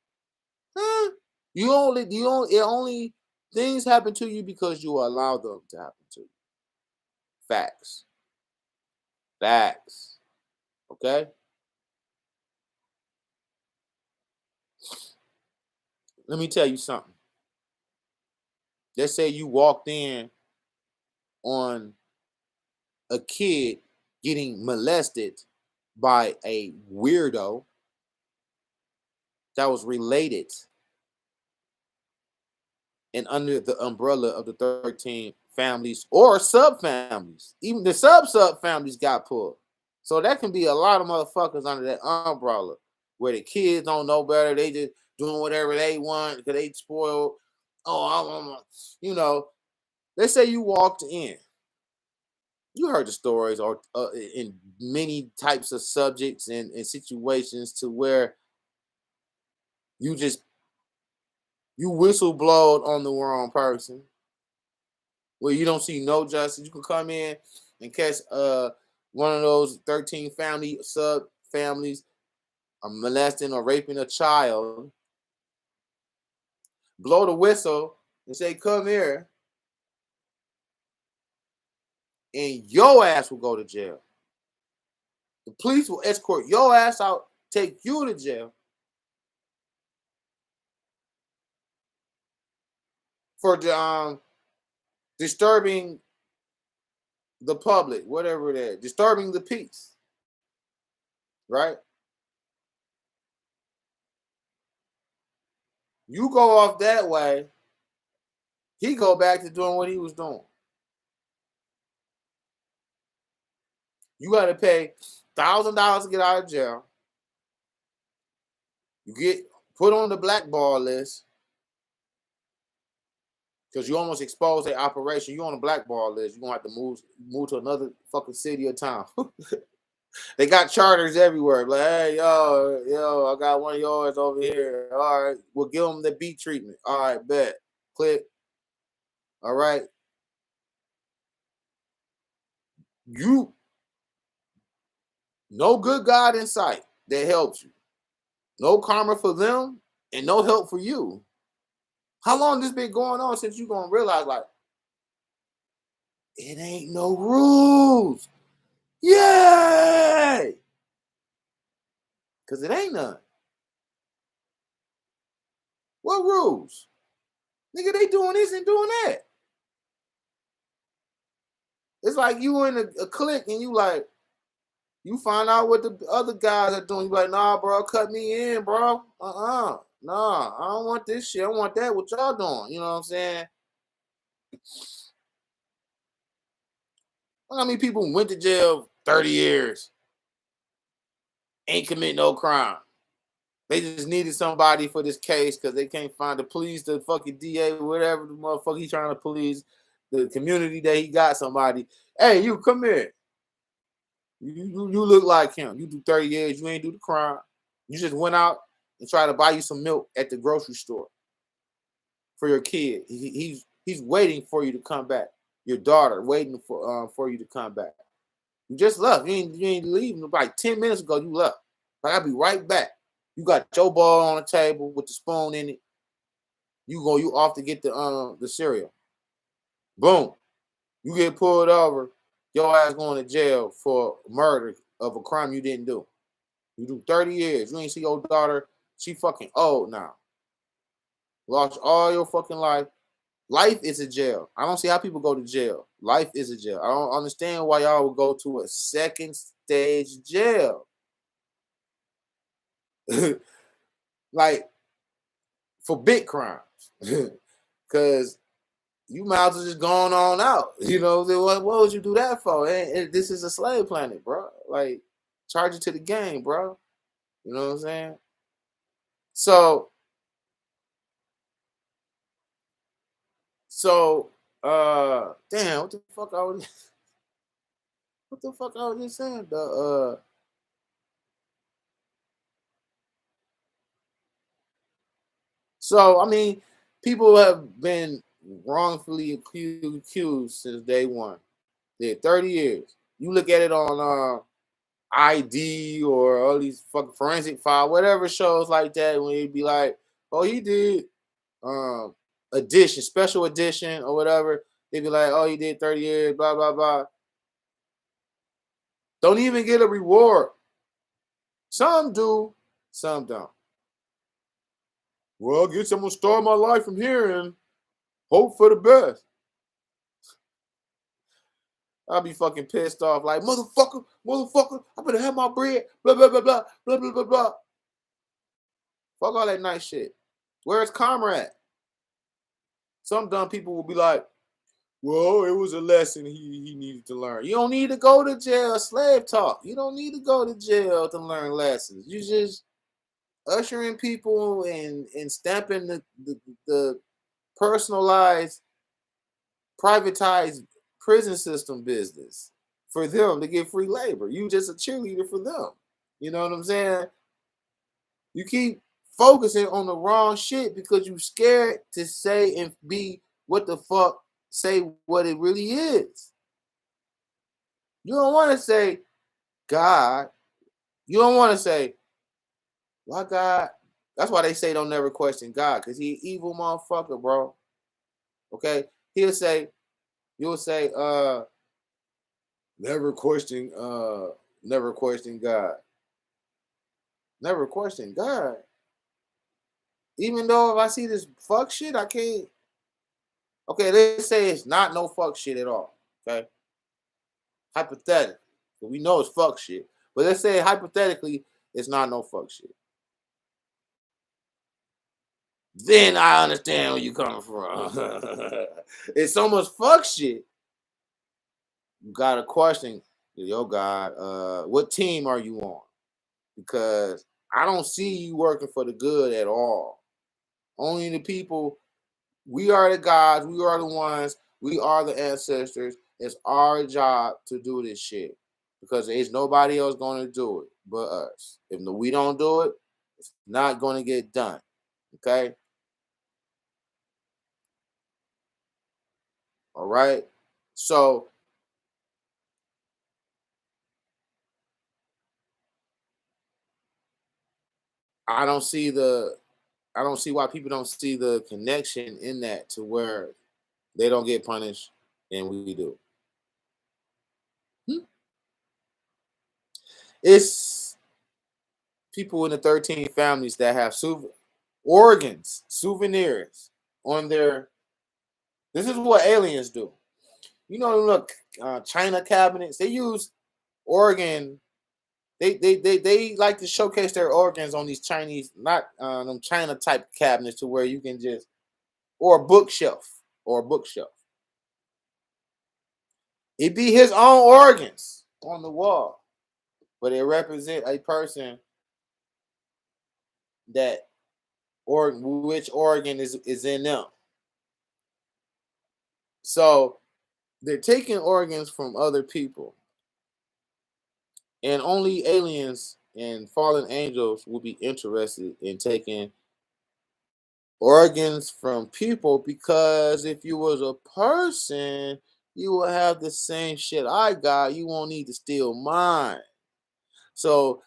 Huh? It only things happen to you because you allow them to happen to you. Facts. Facts. Okay? Let me tell you something. Let's say you walked in on a kid getting molested by a weirdo that was related and under the umbrella of the 13th families or sub-families. Even the sub-families got pulled. So that can be a lot of motherfuckers under that umbrella where the kids don't know better. They just doing whatever they want because they spoiled. Oh, you know, let's say you walked in. You heard the stories or in many types of subjects and situations to where you just you whistleblowed on the wrong person, where you don't see no justice. You can come in and catch one of those 13 family sub families molesting or raping a child, blow the whistle and say, "Come here," and your ass will go to jail. The police will escort your ass out, take you to jail for disturbing the public, whatever it is, disturbing the peace, right? You go off that way, he go back to doing what he was doing. You got to pay $1,000 to get out of jail. You get put on the blackball list because you almost exposed their operation. You on the blackball list. You're gonna have to move to another fucking city or town. They got charters everywhere. Like, hey, yo, I got one of yours over here. All right, we'll give them the beat treatment. All right, bet. Click. All right. You no good God in sight that helps you. No karma for them and no help for you. How long this been going on since you gonna realize like it ain't no rules? Yay! Cause it ain't none. What rules? Nigga, they doing this and doing that. It's like you in a clique and you like, you find out what the other guys are doing. You like, nah, bro, cut me in, bro. Nah, I don't want this shit. I want that. What y'all doing? You know what I'm saying? How many people went to jail 30 years, ain't commit no crime? They just needed somebody for this case because they can't find the police, the fucking DA, whatever the motherfucker he's trying to police, the community that he got somebody. Hey, you come here. You look like him. You do 30 years. You ain't do the crime. You just went out and tried to buy you some milk at the grocery store for your kid. He's waiting for you to come back. Your daughter waiting for you to come back. You just left. You ain't leaving. Like 10 minutes ago, you left. Like, I'll be right back. You got your ball on the table with the spoon in it. You off to get the cereal. Boom. You get pulled over. Your ass going to jail for murder of a crime you didn't do. You do 30 years. You ain't see your daughter. She fucking old now. Lost all your fucking life. Life is a jail. I don't see how people go to jail. Life is a jail. I don't understand why y'all would go to a second stage jail. Like, for big crimes. Because you might as well just gone on out. You know, what would you do that for? This is a slave planet, bro. Like, charge it to the game, bro. You know what I'm saying? So, damn, what the fuck I was just saying? So I mean, people have been wrongfully accused since day one. Yeah, 30 years. You look at it on ID or all these fucking forensic file, whatever shows like that, when you'd be like, oh, he did special edition or whatever. They'd be like, oh, he did 30 years, blah, blah, blah. Don't even get a reward. Some do, some don't. Well, I guess I'm gonna start my life from here and hope for the best. I'll be fucking pissed off, like, motherfucker, I better have my bread, blah, blah, blah, blah, blah, blah, blah, blah. Fuck all that nice shit. Where's Comrade? Some dumb people will be like, Well, it was a lesson he needed to learn. You don't need to go to jail. Slave talk. You don't need to go to jail to learn lessons. You just ushering people and stamping the personalized, privatized prison system business for them to get free labor. You just a cheerleader for them. You know what I'm saying? You keep focusing on the wrong shit because you scared to say and be what the fuck, say what it really is. You don't want to say God. You don't want to say, why God? That's why they say don't never question God, because he evil motherfucker, bro. Okay? He'll say, you'll say, never question, never question God. Never question God. Even though if I see this fuck shit, I can't. Okay, let's say it's not no fuck shit at all. Okay? Hypothetically. We know it's fuck shit. But let's say hypothetically it's not no fuck shit. Then I understand where you coming from. It's so much fuck shit. You got a question, yo God, what team are you on? Because I don't see you working for the good at all. Only the people, we are the gods, we are the ones, we are the ancestors. It's our job to do this shit. Because there's nobody else going to do it but us. If we don't do it, it's not going to get done. Okay? All right. So I don't see the I don't see why people don't see the connection in that to where they don't get punished and we do. Hmm. It's people in the 13 families that have organs, souvenirs on their. This is what aliens do. You know, look, China cabinets. They use organ. They like to showcase their organs on these Chinese, not them China type cabinets, to where you can just or a bookshelf or a bookshelf. It be his own organs on the wall, but it represent a person that or which organ is in them. So they're taking organs from other people, and only aliens and fallen angels will be interested in taking organs from people, because if you was a person, you will have the same shit I got. You won't need to steal mine. So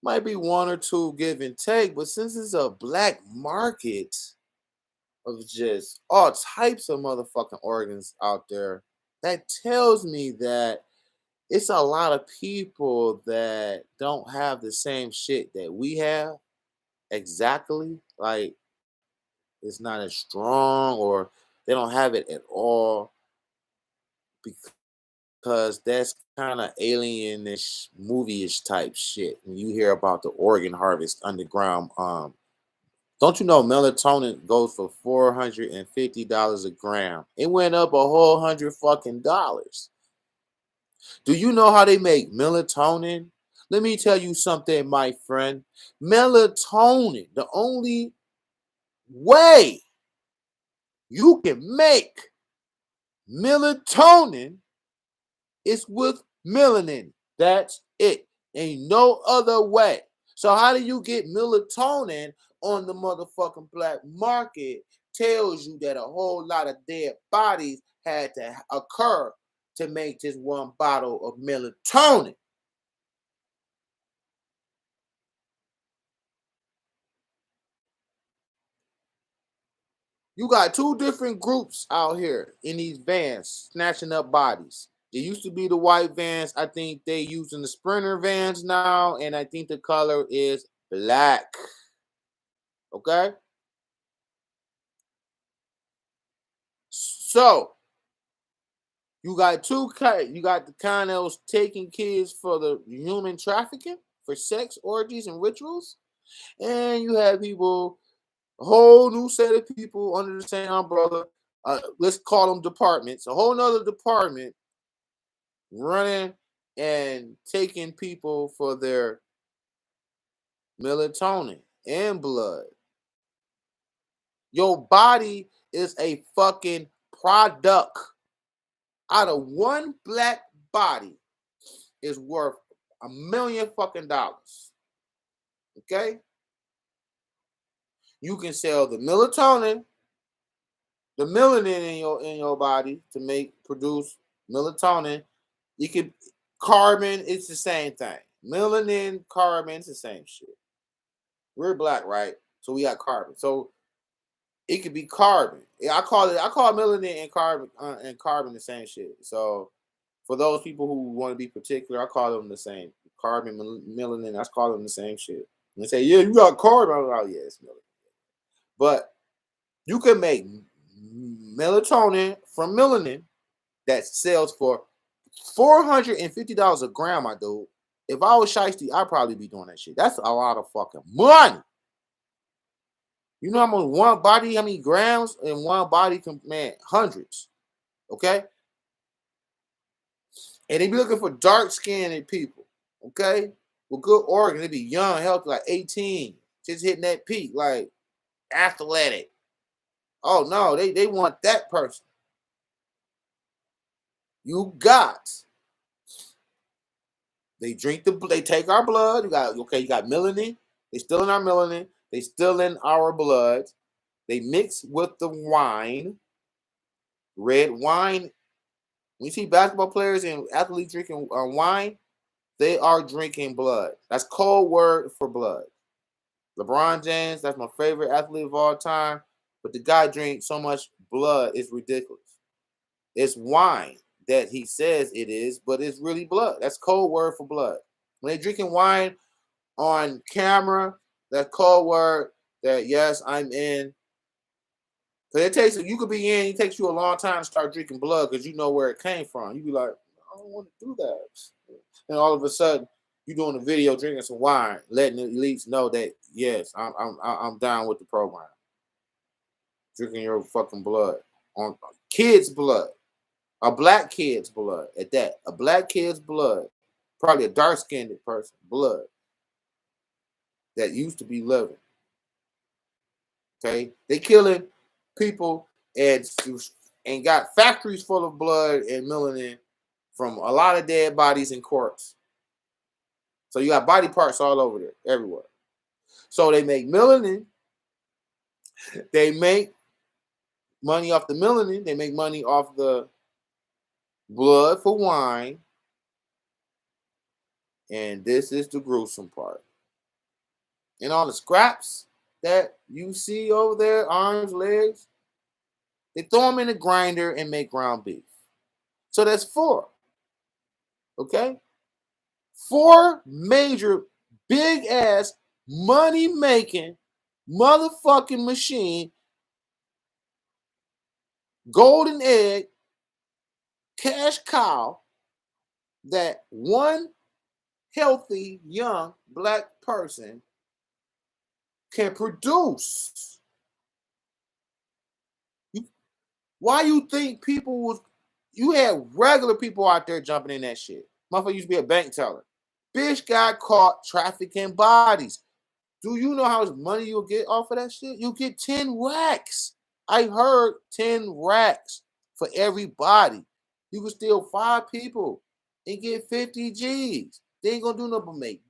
might be one or two give and take, but since it's a black market of just all types of motherfucking organs out there, that tells me that it's a lot of people that don't have the same shit that we have exactly. Like it's not as strong, or they don't have it at all, because that's kind of alienish, movie-ish type shit. When you hear about the organ harvest underground, don't you know melatonin goes for $450 a gram? It went up a whole hundred fucking dollars. Do you know how they make melatonin? Let me tell you something, my friend. Melatonin, the only way you can make melatonin is with melanin. That's it. Ain't no other way. So how do you get melatonin on the motherfucking black market? Tells you that a whole lot of dead bodies had to occur to make this one bottle of melatonin. You got two different groups out here in these vans snatching up bodies. There used to be the white vans. I think they using the Sprinter vans now, and I think the color is black. Okay, so you got two kind. You got the kind that was taking kids for the human trafficking, for sex orgies and rituals, and you have people, a whole new set of people under the same umbrella let's call them departments, a whole nother department running and taking people for their melatonin and blood. Your body is a fucking product. Out of one black body is worth $1 million fucking dollars. Okay? You can sell the melatonin, the melanin in your body to produce melatonin. You can carbon, it's the same thing. Melanin, carbon, it's the same shit. We're black, right? So we got carbon. So it could be carbon. I call melanin and carbon the same shit. So for those people who want to be particular, I call them the same. Carbon, melanin, I call them the same shit. And they say, yeah, you got carbon. Oh, yeah, it's melanin. But you can make melatonin from melanin that sells for $450 a gram, my dude. If I was shiesty, I'd probably be doing that shit. That's a lot of fucking money. You know how many grams in one body can, man, hundreds. Okay? And they be looking for dark-skinned people, okay? With good organs. They be young, healthy, like 18. Just hitting that peak, like athletic. Oh, no, they want that person. You got. They take our blood. You got melanin. They still in our melanin. They still in our blood. They mix with the wine. Red wine. When you see basketball players and athletes drinking wine, they are drinking blood. That's code word for blood. LeBron James, that's my favorite athlete of all time. But the guy drinks so much blood, it's ridiculous. It's wine that he says it is, but it's really blood. That's code word for blood. When they're drinking wine on camera, that code word that, yes, I'm in. Because you could be in, it takes you a long time to start drinking blood because you know where it came from. You be like, I don't want to do that. And all of a sudden, you're doing a video drinking some wine, letting the elites know that, yes, I'm down with the program. Drinking your fucking blood. On kids' blood. A black kid's blood at that. A black kid's blood. Probably a dark-skinned person. Blood. That used to be living. Okay? They killing people and got factories full of blood and melanin from a lot of dead bodies and corpses. So you got body parts all over there, everywhere. So they make melanin. They make money off the melanin. They make money off the blood for wine. And this is the gruesome part. And all the scraps that you see over there, arms, legs, they throw them in a grinder and make ground beef. So that's 4. Okay? 4 major, big-ass, money-making, motherfucking machine, golden egg, cash cow, that one healthy, young, black person can produce. Why you think you had regular people out there jumping in that shit? Motherfucker used to be a bank teller. Bitch got caught trafficking bodies. Do you know how much money you'll get off of that shit? You'll get 10 racks. I heard 10 racks for every body. You can steal 5 people and get 50 G's. They ain't gonna do nothing but make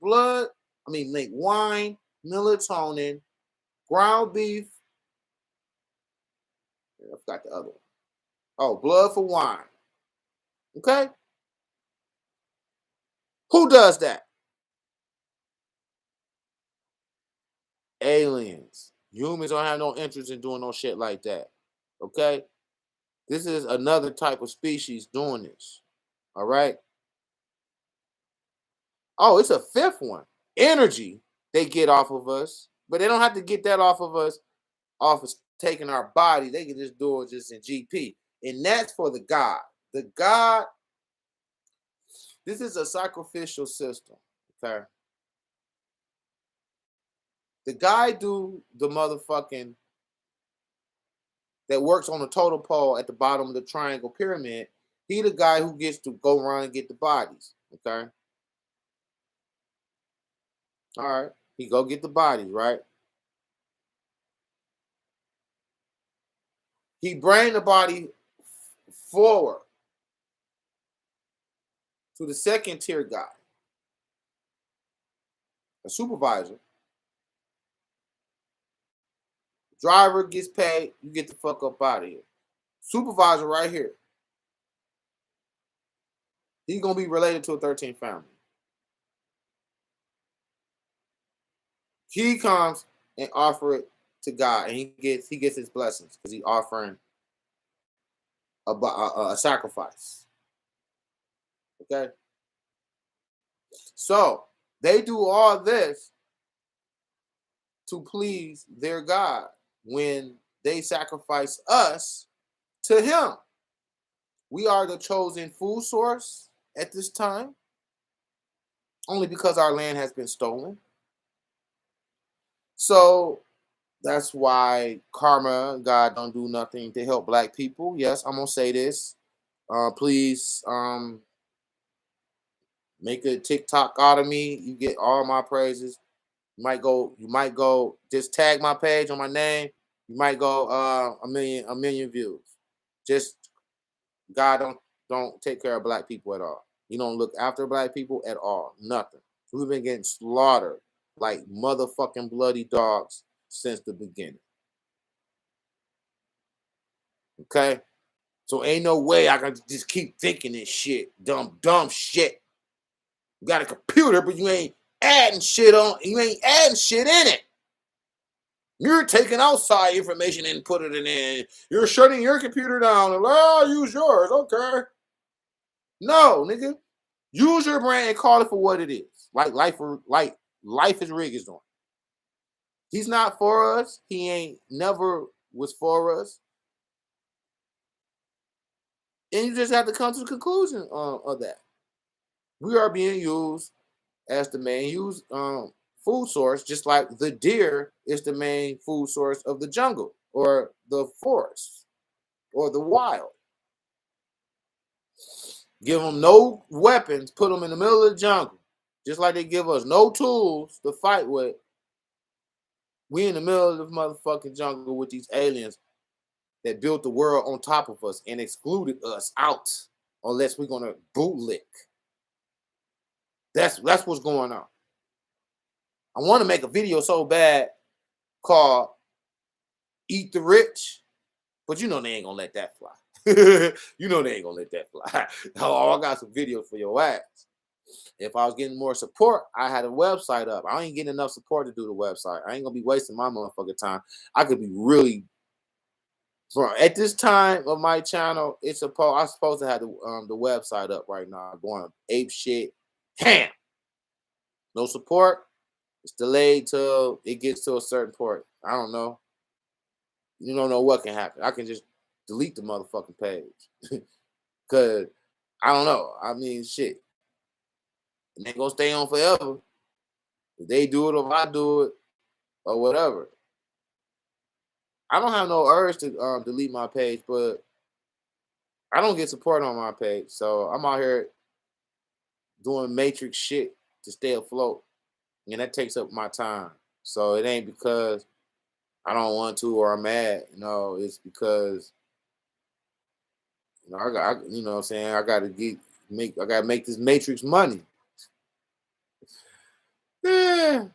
make wine, melatonin, ground beef. I forgot the other one. Oh, blood for wine. Okay? Who does that? Aliens. Humans don't have no interest in doing no shit like that. Okay? This is another type of species doing this. All right? Oh, it's a 5th one. Energy they get off of us, but they don't have to get that off of us, off of taking our body. They can just do it just in GP. And that's for the God. The God, this is a sacrificial system. Okay? The guy do the motherfucking that works on the totem pole at the bottom of the triangle pyramid, he the guy who gets to go around and get the bodies. Okay. All right. He go get the bodies, right? He bring the body forward to the second tier guy, a supervisor. Driver gets paid, you get the fuck up out of here. Supervisor right here. He's gonna be related to a 13th family. He comes and offer it to God, and he gets his blessings because he's offering a sacrifice. Okay, so they do all this to please their God when they sacrifice us to Him. We are the chosen food source at this time, only because our land has been stolen. So that's why karma, God don't do nothing to help black people. Yes, I'm gonna say this. Please make a TikTok out of me. You get all my praises. You might go just tag my page on my name. You might go a million views. Just God don't take care of black people at all. You don't look after black people at all. Nothing. We've been getting slaughtered like motherfucking bloody dogs since the beginning. Okay? So ain't no way I can just keep thinking this shit. Dumb shit. You got a computer, but you ain't adding shit in it. You're taking outside information and putting it in. You're shutting your computer down and use yours. Okay. No, nigga. Use your brain and call it for what it is. Like life is Rig is doing. He's not for us. He ain't never was for us. And you just have to come to the conclusion of that. We are being used as the main food source, just like the deer is the main food source of the jungle or the forest or the wild. Give them no weapons, put them in the middle of the jungle, just like they give us no tools to fight with. We in the middle of the motherfucking jungle with these aliens that built the world on top of us and excluded us out unless we're gonna bootlick. That's what's going on. I want to make a video so bad called Eat the Rich, but you know they ain't gonna let that fly. You know they ain't gonna let that fly. Oh, I got some videos for your ass. If I was getting more support, I had a website up. I ain't getting enough support to do the website. I ain't gonna be wasting my motherfucking time. I could be really at this time of my channel, I'm supposed to have the website up right now, going ape shit. Ham. No support. It's delayed till it gets to a certain point. I don't know. You don't know what can happen. I can just delete the motherfucking page. Cause I don't know. I mean, shit. It ain't gonna stay on forever. If they do it or if I do it or whatever. I don't have no urge to delete my page, but I don't get support on my page. So I'm out here doing matrix shit to stay afloat. And that takes up my time. So it ain't because I don't want to or I'm mad. No, it's because I got, you know what I'm saying, I gotta make this matrix money. Yeah.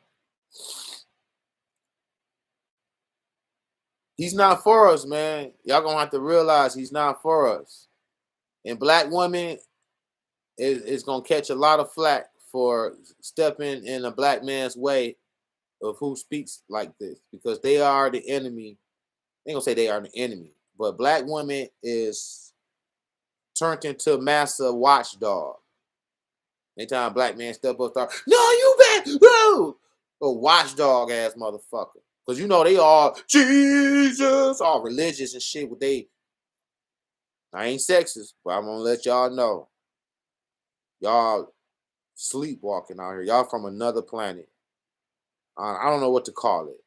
He's not for us, man. Y'all gonna have to realize he's not for us. And black women is gonna catch a lot of flack for stepping in a black man's way of who speaks like this, because they are the enemy. They ain't gonna say they are the enemy, but black women is turned into master watchdog. Anytime a black man step up, start, no, you bad, no, a watchdog ass motherfucker. Because you know they all Jesus, all religious and shit. With I ain't sexist, but I'm gonna let y'all know, y'all sleepwalking out here. Y'all from another planet. I don't know what to call it.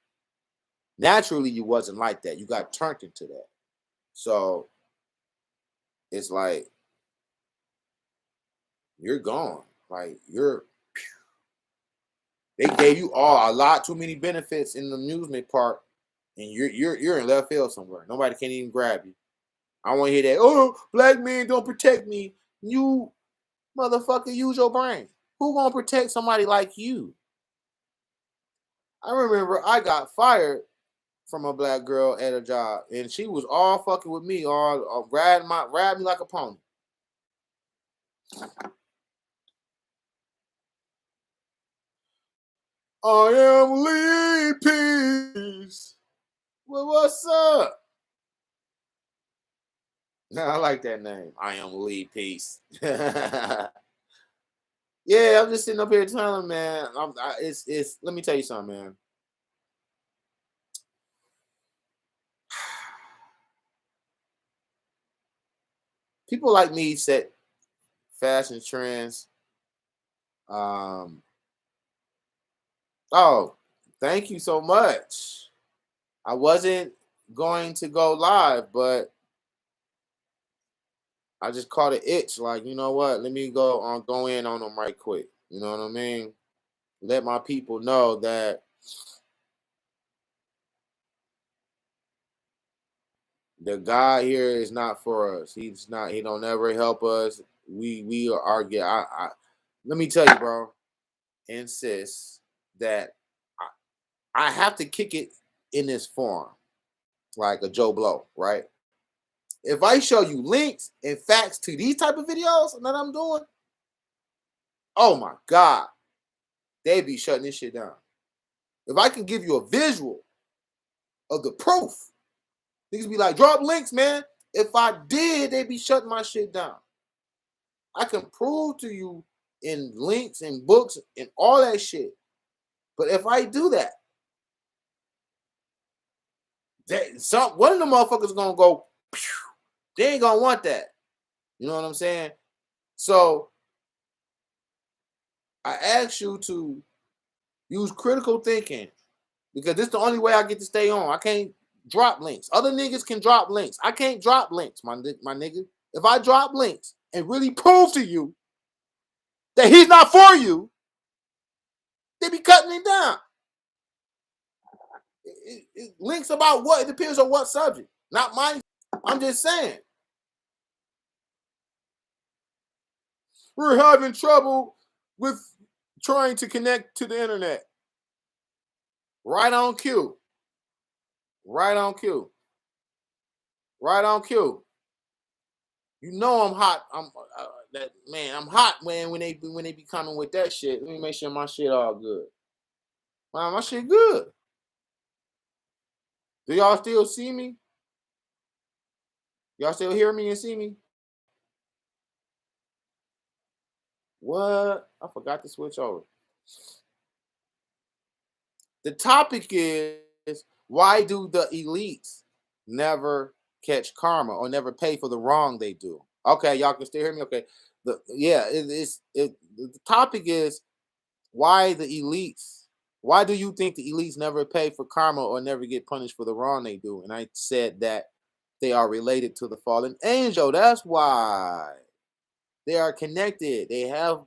Naturally, you wasn't like that. You got turned into that. So it's like you're gone. Like they gave you all a lot too many benefits in the amusement park, and you're in left field somewhere. Nobody can even grab you. I want to hear that. Oh, black men don't protect me. You motherfucker, use your brain. Who gonna protect somebody like you? I remember I got fired from a black girl at a job, and she was all fucking with me, all ride me like a pony. I am Lee Peace. Well, what's up? I like that name. I am Lee Peace. Yeah, I'm just sitting up here telling, man. It's. Let me tell you something, man. People like me set fashion trends. Um. Oh, thank you so much. I wasn't going to go live, but I just caught an itch. Like, you know what? Let me go in on them right quick. You know what I mean? Let my people know that the God here is not for us. He's not. He don't ever help us. We are get. Let me tell you, bro. Insist that I have to kick it in this form, like a Joe Blow, right? If I show you links and facts to these type of videos that I'm doing, oh my God, they be shutting this shit down. If I can give you a visual of the proof, niggas be like, drop links, man. If I did, they be shutting my shit down. I can prove to you in links and books and all that shit. But if I do that, one of the motherfuckers gonna go, pew, they ain't gonna want that. You know what I'm saying? So I ask you to use critical thinking because this is the only way I get to stay on. I can't drop links. Other niggas can drop links. I can't drop links, my nigga. If I drop links and really prove to you that he's not for you, they be cutting it down. Links about what? It depends on what subject. Not mine. I'm just saying. We're having trouble with trying to connect to the internet. Right on cue. Right on cue. Right on cue. You know I'm hot. That man. I'm hot when they be coming with that shit. Let me make sure my shit all good. Man, my shit good. Do y'all still see me? Y'all still hear me and see me? What? I forgot to switch over. The topic is why do the elites never catch karma or never pay for the wrong they do? Okay, y'all can still hear me. Okay, the topic is why the elites. Why do you think the elites never pay for karma or never get punished for the wrong they do? And I said that they are related to the fallen angel. That's why they are connected. They have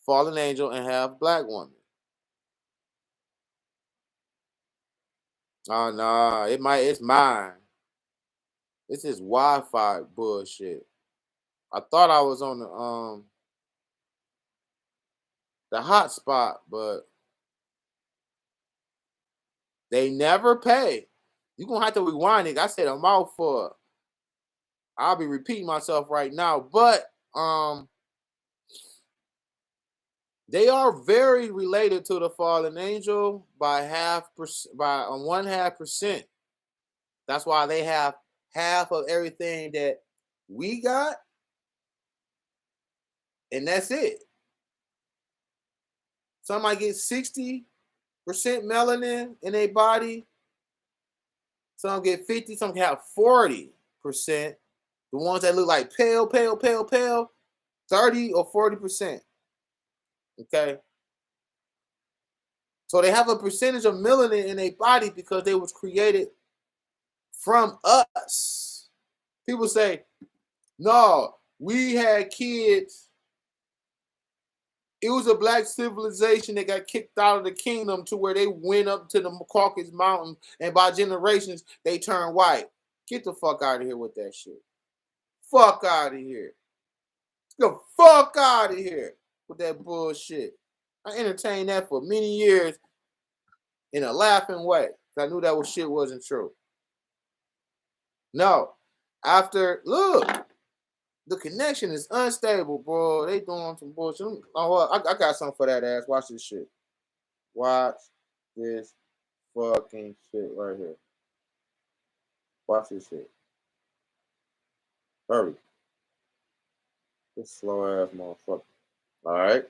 fallen angel and have black woman. Oh no, it's mine. This is Wi-Fi bullshit. I thought I was on the hotspot, but they never pay. You're gonna have to rewind it. I said a mouthful. I'll be repeating myself right now, but they are very related to the fallen angel by by 1/2%. That's why they have half of everything that we got, and that's it. Somebody gets 60% melanin in their body. Some get 50, some can have 40%. The ones that look like pale, 30 or 40%. Okay. So they have a percentage of melanin in their body because they was created from us. People say, no, we had kids. It was a black civilization that got kicked out of the kingdom to where they went up to the Caucasus Mountain, and by generations, they turned white. Get the fuck out of here with that shit. Fuck out of here. Get the fuck out of here with that bullshit. I entertained that for many years in a laughing way. I knew that shit wasn't true. No. After, look, the connection is unstable, bro. They doing some bullshit. Oh, I got something for that ass. Watch this shit. Watch this fucking shit right here. Watch this shit. Hurry. This slow ass motherfucker. All right.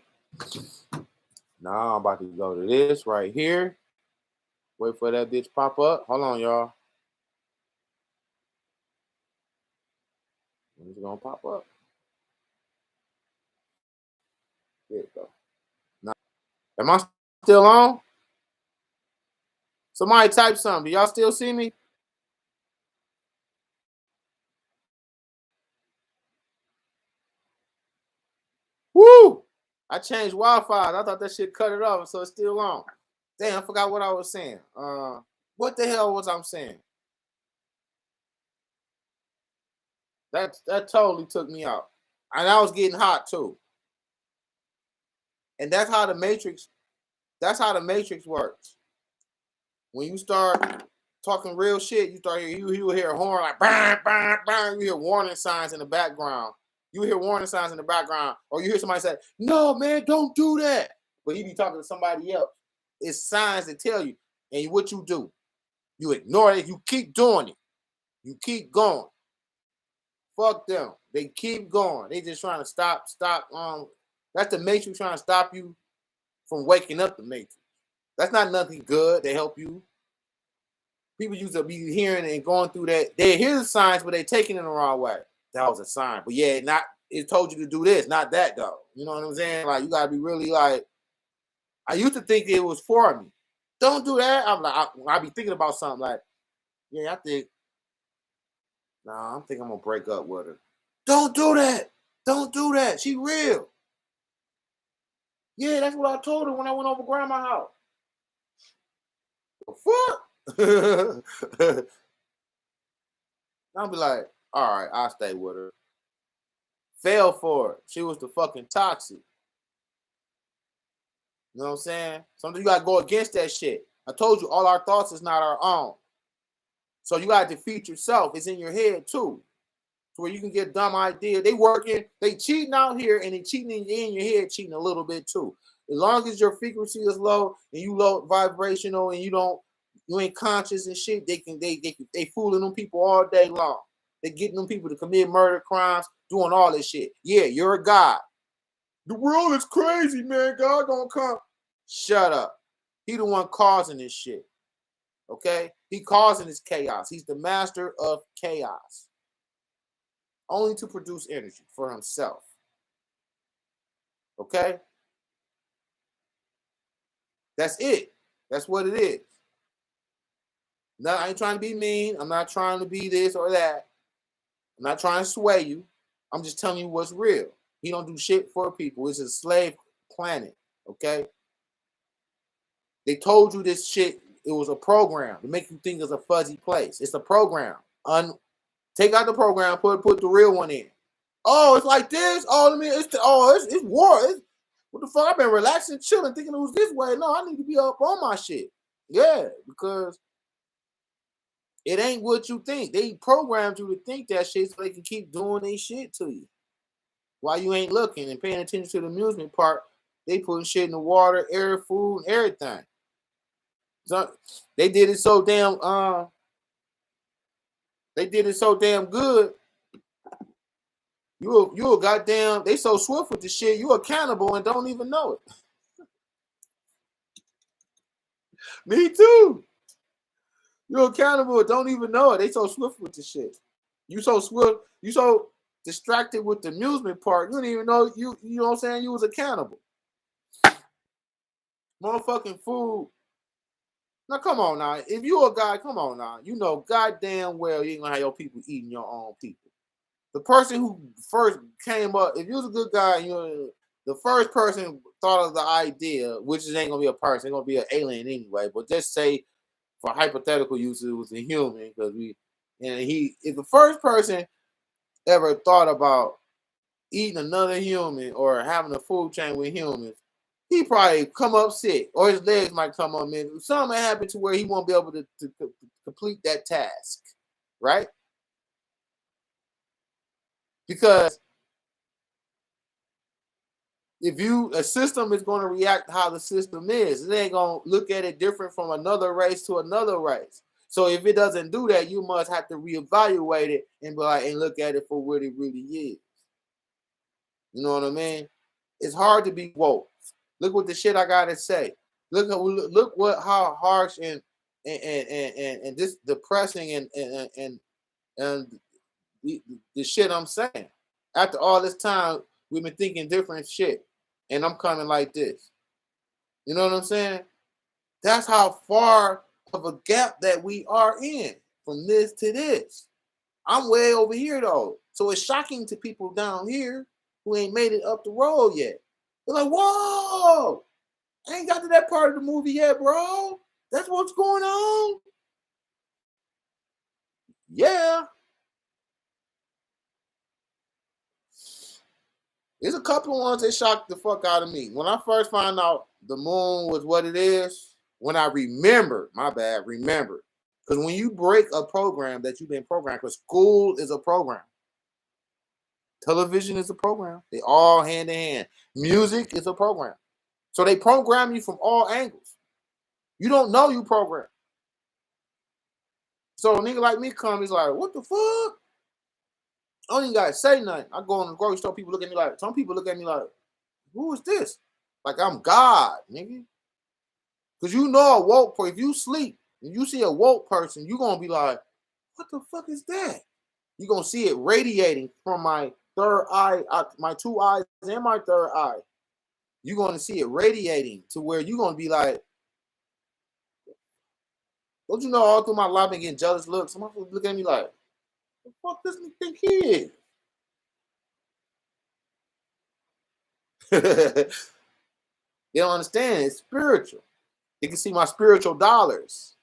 Now I'm about to go to this right here. Wait for that bitch pop up. Hold on, y'all. It's gonna pop up. There you go. Now, am I still on? Somebody type something. Do y'all still see me? Woo! I changed Wi-Fi. I thought that shit cut it off, so it's still on. Damn, I forgot what I was saying. What the hell was I saying? That totally took me out. And I was getting hot too. And that's how the Matrix works. When you start talking real shit, you hear a horn like bang, bang, bang. You hear warning signs in the background. Or you hear somebody say, "No, man, don't do that." But you be talking to somebody else. It's signs that tell you. And what you do, you ignore it. You keep doing it. You keep going. Fuck them. They keep going. They just trying to stop. That's the Matrix trying to stop you from waking up the Matrix. That's not nothing good to help you. People used to be hearing and going through that. They hear the signs, but they taking it the wrong way. That was a sign. But yeah, it told you to do this, not that though. You know what I'm saying? Like, you gotta be really like, I used to think it was for me. Don't do that. I'm like, I be thinking about something like, yeah, I think I'm gonna break up with her. Don't do that. Don't do that. She real. Yeah, that's what I told her when I went over grandma's house. The fuck? I'll be like, all right, I'll stay with her. Fell for it. She was the fucking toxic. You know what I'm saying? Sometimes you gotta go against that shit. I told you, all our thoughts is not our own. So you gotta defeat yourself. It's in your head too. To where you can get dumb idea. They working, they cheating out here, and they cheating in your head, cheating a little bit too. As long as your frequency is low and you low vibrational and you ain't conscious and shit, they fooling them people all day long. They getting them people to commit murder crimes, doing all this shit. Yeah, you're a god. The world is crazy, man. God gonna come. Shut up. He the one causing this shit. Okay? He causing this chaos. He's the master of chaos. Only to produce energy for himself. Okay? That's it. That's what it is. No, I ain't trying to be mean. I'm not trying to be this or that. I'm not trying to sway you. I'm just telling you what's real. He don't do shit for people. It's a slave planet. Okay? They told you this shit. It was a program to make you think it's a fuzzy place. It's a program. Take out the program. Put the real one in. Oh, it's like this. Oh, it's war. What the fuck? I've been relaxing, chilling, thinking it was this way. No, I need to be up on my shit. Yeah, because it ain't what you think. They programmed you to think that shit so they can keep doing their shit to you. While you ain't looking and paying attention to the amusement park, they putting shit in the water, air, food, and everything. So they did it so damn good. You a goddamn, they so swift with the shit, you a cannibal and don't even know it. Me too. You're a cannibal and don't even know it. They so swift with the shit. You so swift, you so distracted with the amusement park, you didn't even know you know what I'm saying, you was a cannibal. Motherfucking food. Now come on now. If you a guy, come on now. You know goddamn well you ain't gonna have your people eating your own people. The person who first came up, if you was a good guy, you know, the first person thought of the idea, which ain't gonna be a person, it's gonna be an alien anyway. But just say, for hypothetical use, it was a human because he, if the first person ever thought about eating another human or having a food chain with humans, he probably come up sick, or his legs might come up, man. Something might happen to where he won't be able to complete that task, right? Because if a system is going to react how the system is, it ain't going to look at it different from another race to another race. So if it doesn't do that, you must have to reevaluate it and be like, and look at it for what it really is. You know what I mean? It's hard to be woke. Look what the shit I gotta say. Look what how harsh and this depressing and the shit I'm saying. After all this time, we've been thinking different shit, and I'm coming like this. You know what I'm saying? That's how far of a gap that we are in from this to this. I'm way over here though, so it's shocking to people down here who ain't made it up the road yet. They're like, "Whoa, I ain't got to that part of the movie yet, bro. That's what's going on." Yeah, there's a couple of ones that shocked the fuck out of me. When I first found out the moon was what it is, when I remember, my bad, remember. Because when you break a program that you've been programmed, because school is a program, television is a program, they all hand in hand. Music is a program. So they program you from all angles. You don't know you program. So a nigga like me come, he's like, what the fuck? I don't even gotta say nothing. I go in the grocery store, people look at me like, some people look at me like, who is this? Like I'm God, nigga. Cause you know a woke person, if you sleep and you see a woke person, you're gonna be like, what the fuck is that? You're gonna see it radiating from my third eye, my two eyes and my third eye. You're gonna see it radiating to where you're gonna be like, don't you know all through my life been getting jealous looks? Some people look at me like, what the fuck does he think he is? They don't understand. It's spiritual. You can see my spiritual dollars.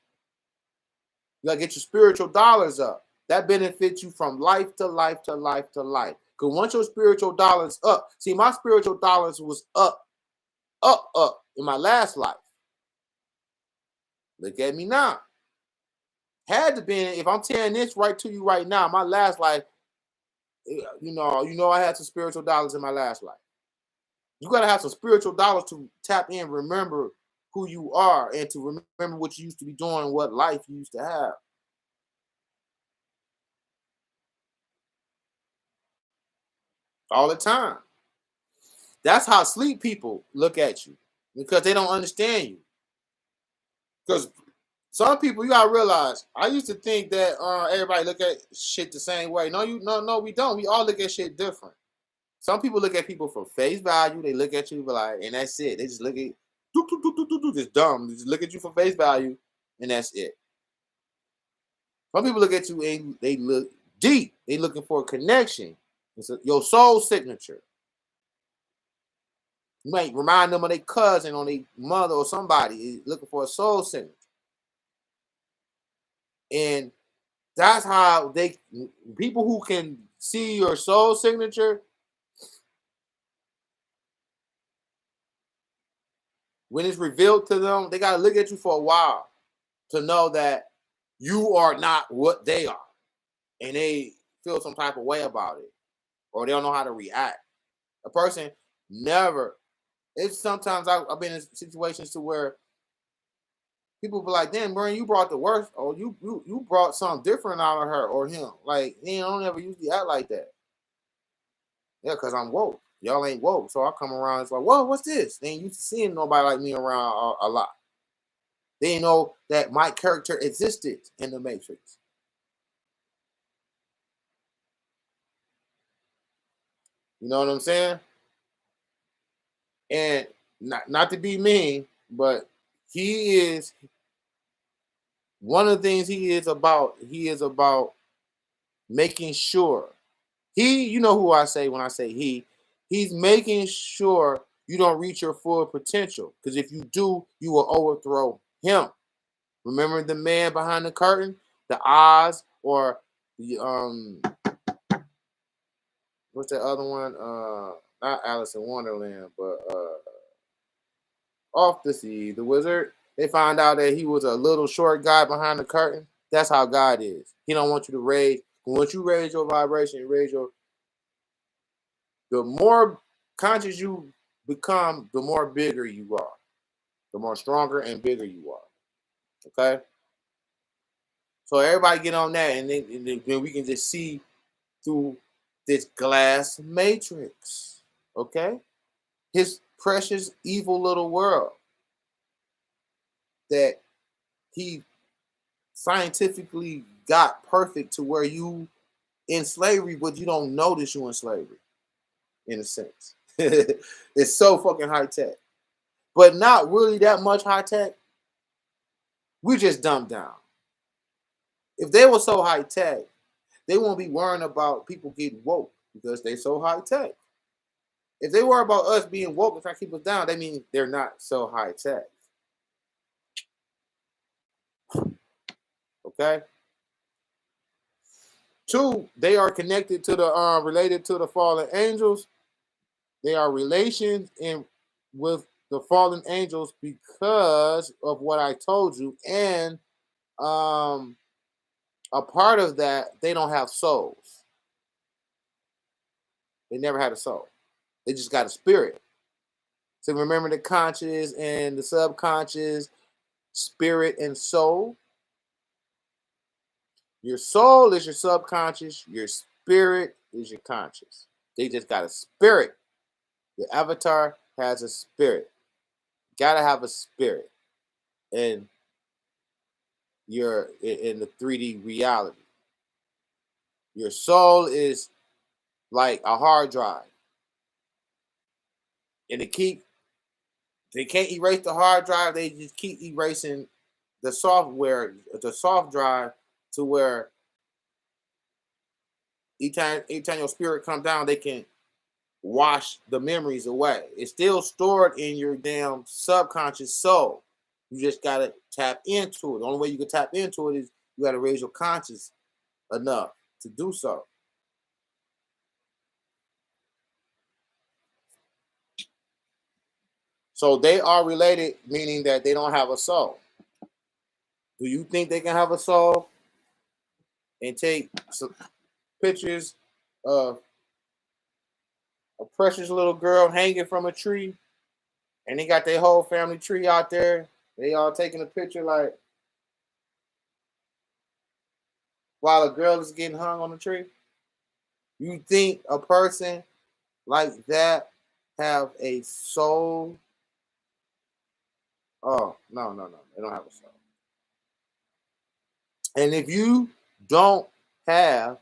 You gotta get your spiritual dollars up. That benefits you from life to life to life to life. Because once your spiritual dollars up, see, my spiritual dollars was up in my last life. Look at me now. Had to be, if I'm tearing this right to you right now, my last life, I had some spiritual dollars in my last life. You gotta have some spiritual dollars to tap in, remember who you are, and to remember what you used to be doing, what life you used to have. All the time. That's how sleep people look at you because they don't understand you. Because some people, you gotta realize, I used to think that everybody look at shit the same way. No, we don't. We all look at shit different. Some people look at people for face value. They look at you like, and that's it. They just look at just dumb. They just look at you for face value, and that's it. Some people look at you and they look deep. They looking for a connection. It's your soul signature. You might remind them of their cousin or their mother or somebody looking for a soul signature. And that's how people who can see your soul signature, when it's revealed to them, they got to look at you for a while to know that you are not what they are. And they feel some type of way about it, or they don't know how to react. A person never, it's sometimes I've been in situations to where people be like, damn, Brian, you brought the worst, or you brought something different out of her or him. Like, I don't ever usually act like that. Yeah, because I'm woke. Y'all ain't woke. So I come around, it's like, whoa, what's this? They ain't used to seeing nobody like me around a lot. They didn't know that my character existed in the Matrix. You know what I'm saying? And not to be mean, but he is one of the things he is about making sure He, you know who I say when I say he's making sure you don't reach your full potential. Because if you do, you will overthrow him. Remember the man behind the curtain, the Oz, or the what's that other one? Not Alice in Wonderland, but Off the Sea, the wizard. They found out that he was a little short guy behind the curtain. That's how God is. He don't want you to raise. Once you raise your vibration, the more conscious you become, the more bigger you are, the more stronger and bigger you are. Okay, so everybody get on that, and then we can just see through this glass matrix. Okay, his precious evil little world that he scientifically got perfect to where you in slavery, but you don't notice you in slavery, in a sense. It's so fucking high tech, but not really that much high tech. We just dumbed down. If they were so high tech, they won't be worrying about people getting woke because they're so high tech. If they worry about us being woke and trying to keep us down, that means they're not so high tech. Okay. Two, they are connected to the related to the fallen angels. They are relations in with the fallen angels because of what I told you, and a part of that, they don't have souls. They never had a soul. They just got a spirit. So remember the conscious and the subconscious, spirit and soul. Your soul is your subconscious. Your spirit is your conscious. They just got a spirit. Your avatar has a spirit. You gotta have a spirit, and you're in the 3D reality. Your soul is like a hard drive, and they can't erase the hard drive. They just keep erasing the software, the soft drive, to where each time your spirit comes down, they can wash the memories away. It's still stored in your damn subconscious soul. You just gotta tap into it. The only way you can tap into it is you gotta raise your conscious enough to do so. So they are related, meaning that they don't have a soul. Do you think they can have a soul and take some pictures of a precious little girl hanging from a tree, and they got their whole family tree out there? They all taking a picture like while a girl is getting hung on the tree? You think a person like that have a soul? Oh, no, no, no. They don't have a soul. And if you don't have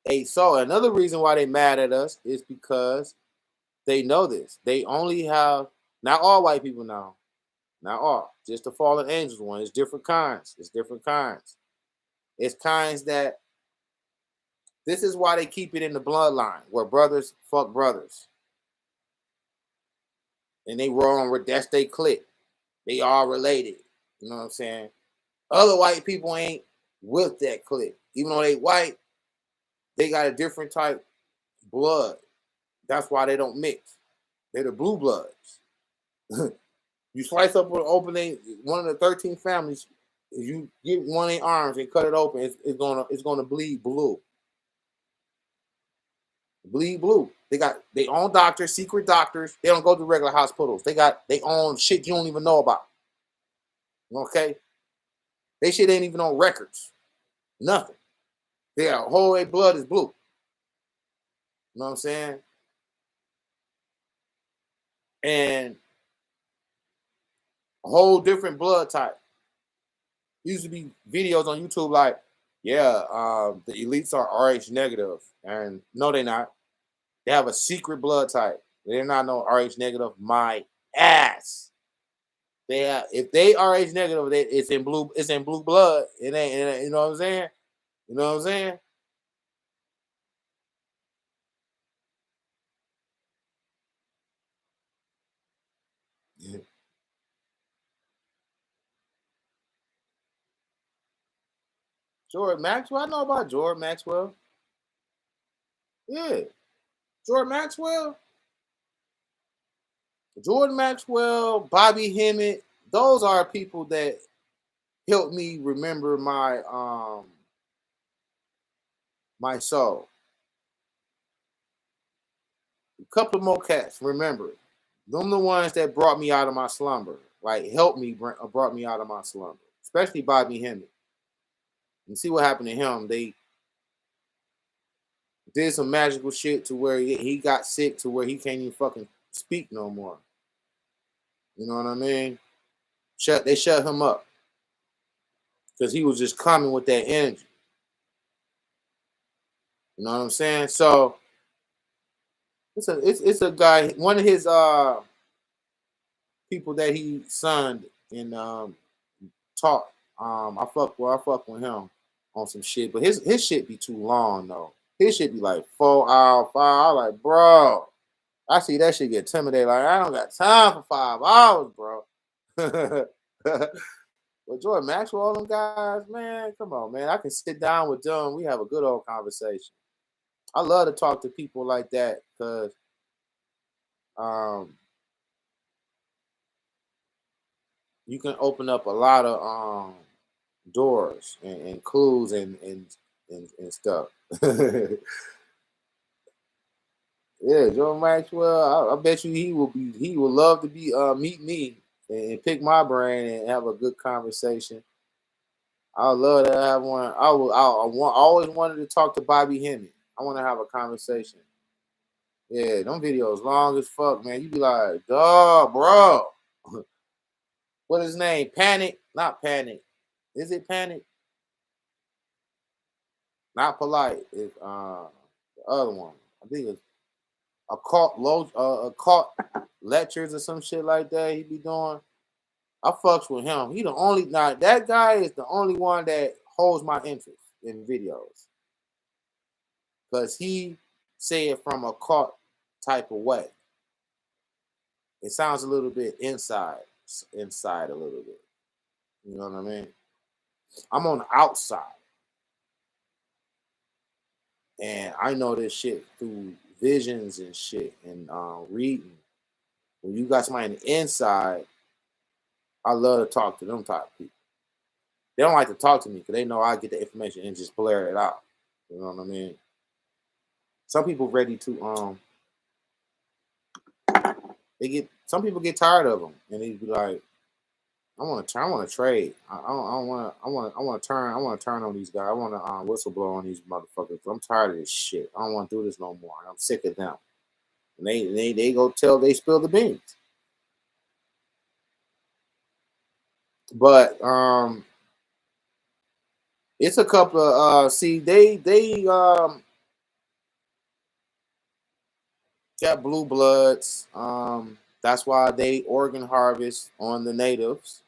a soul, another reason why they mad at us is because they know this. They only have, not all white people now, not all, just the fallen angels one. It's different kinds. It's different kinds. It's kinds that, this is why they keep it in the bloodline where brothers fuck brothers. And they roll on with that's they clique. They all related. You know what I'm saying? Other white people ain't with that clique. Even though they white, they got a different type blood. That's why they don't mix. They're the blue bloods. You slice up with opening one of the 13 families. If you get one of their arms and cut it open, it's gonna bleed blue. Bleed blue. They got their own doctors, secret doctors. They don't go to regular hospitals. They got their own shit you don't even know about. Okay? They shit ain't even on records. Nothing. Their whole blood is blue. You know what I'm saying? And a whole different blood type. Used to be videos on YouTube like, yeah, the elites are RH negative. And no, they're not. They have a secret blood type. They're not no RH negative. My ass. They have, if they RH negative, it's in blue. It's in blue blood. It ain't. You know what I'm saying? You know what I'm saying? Jordan Maxwell. I know about Jordan Maxwell. Yeah, Jordan Maxwell. Jordan Maxwell, Bobby Hemmett. Those are people that helped me remember my soul. A couple more cats, remember. Them the ones that brought me out of my slumber. Like helped me brought me out of my slumber. Especially Bobby Hemmett. And see what happened to him. They did some magical shit to where he got sick to where he can't even fucking speak no more. You know what I mean? They shut him up because he was just coming with that energy. You know what I'm saying? So it's a guy. One of his people that he signed and taught. I fuck with him on some shit, but his shit be too long though. His shit be like 4 hours, 5 hours. Like, bro, I see that shit get intimidated. Like, I don't got time for 5 hours, bro. But Jordan Maxwell, all them guys, man, come on, man. I can sit down with them. We have a good old conversation. I love to talk to people like that because um, you can open up a lot of doors and clues and stuff. Yeah, Jordan Maxwell. I bet you he would love to be meet me and pick my brain and have a good conversation. I would love to have one. I always wanted to talk to Bobby Hemmett. I want to have a conversation. Yeah, them videos long as fuck, man. You be like, dog, bro. What is his name? Panic? Not Panic. Is it Panic? Not Polite. It's the other one. I think it's a cult lectures or some shit like that. He be doing. I fucks with him. He the only now that guy is the only one that holds my interest in videos because he say it from a cult type of way. It sounds a little bit inside a little bit. You know what I mean? I'm on the outside, and I know this shit through visions and shit and reading. When you got somebody on the inside, I love to talk to them type of people. They don't like to talk to me because they know I get the information and just blare it out. You know what I mean? Some people ready to some people get tired of them and they be like, I want to trade. I want to turn on these guys. I want to whistleblow on these motherfuckers. I'm tired of this shit. I don't want to do this no more. I'm sick of them. And they go tell they spill the beans. But it's a couple of see they got blue bloods. That's why they organ harvest on the natives.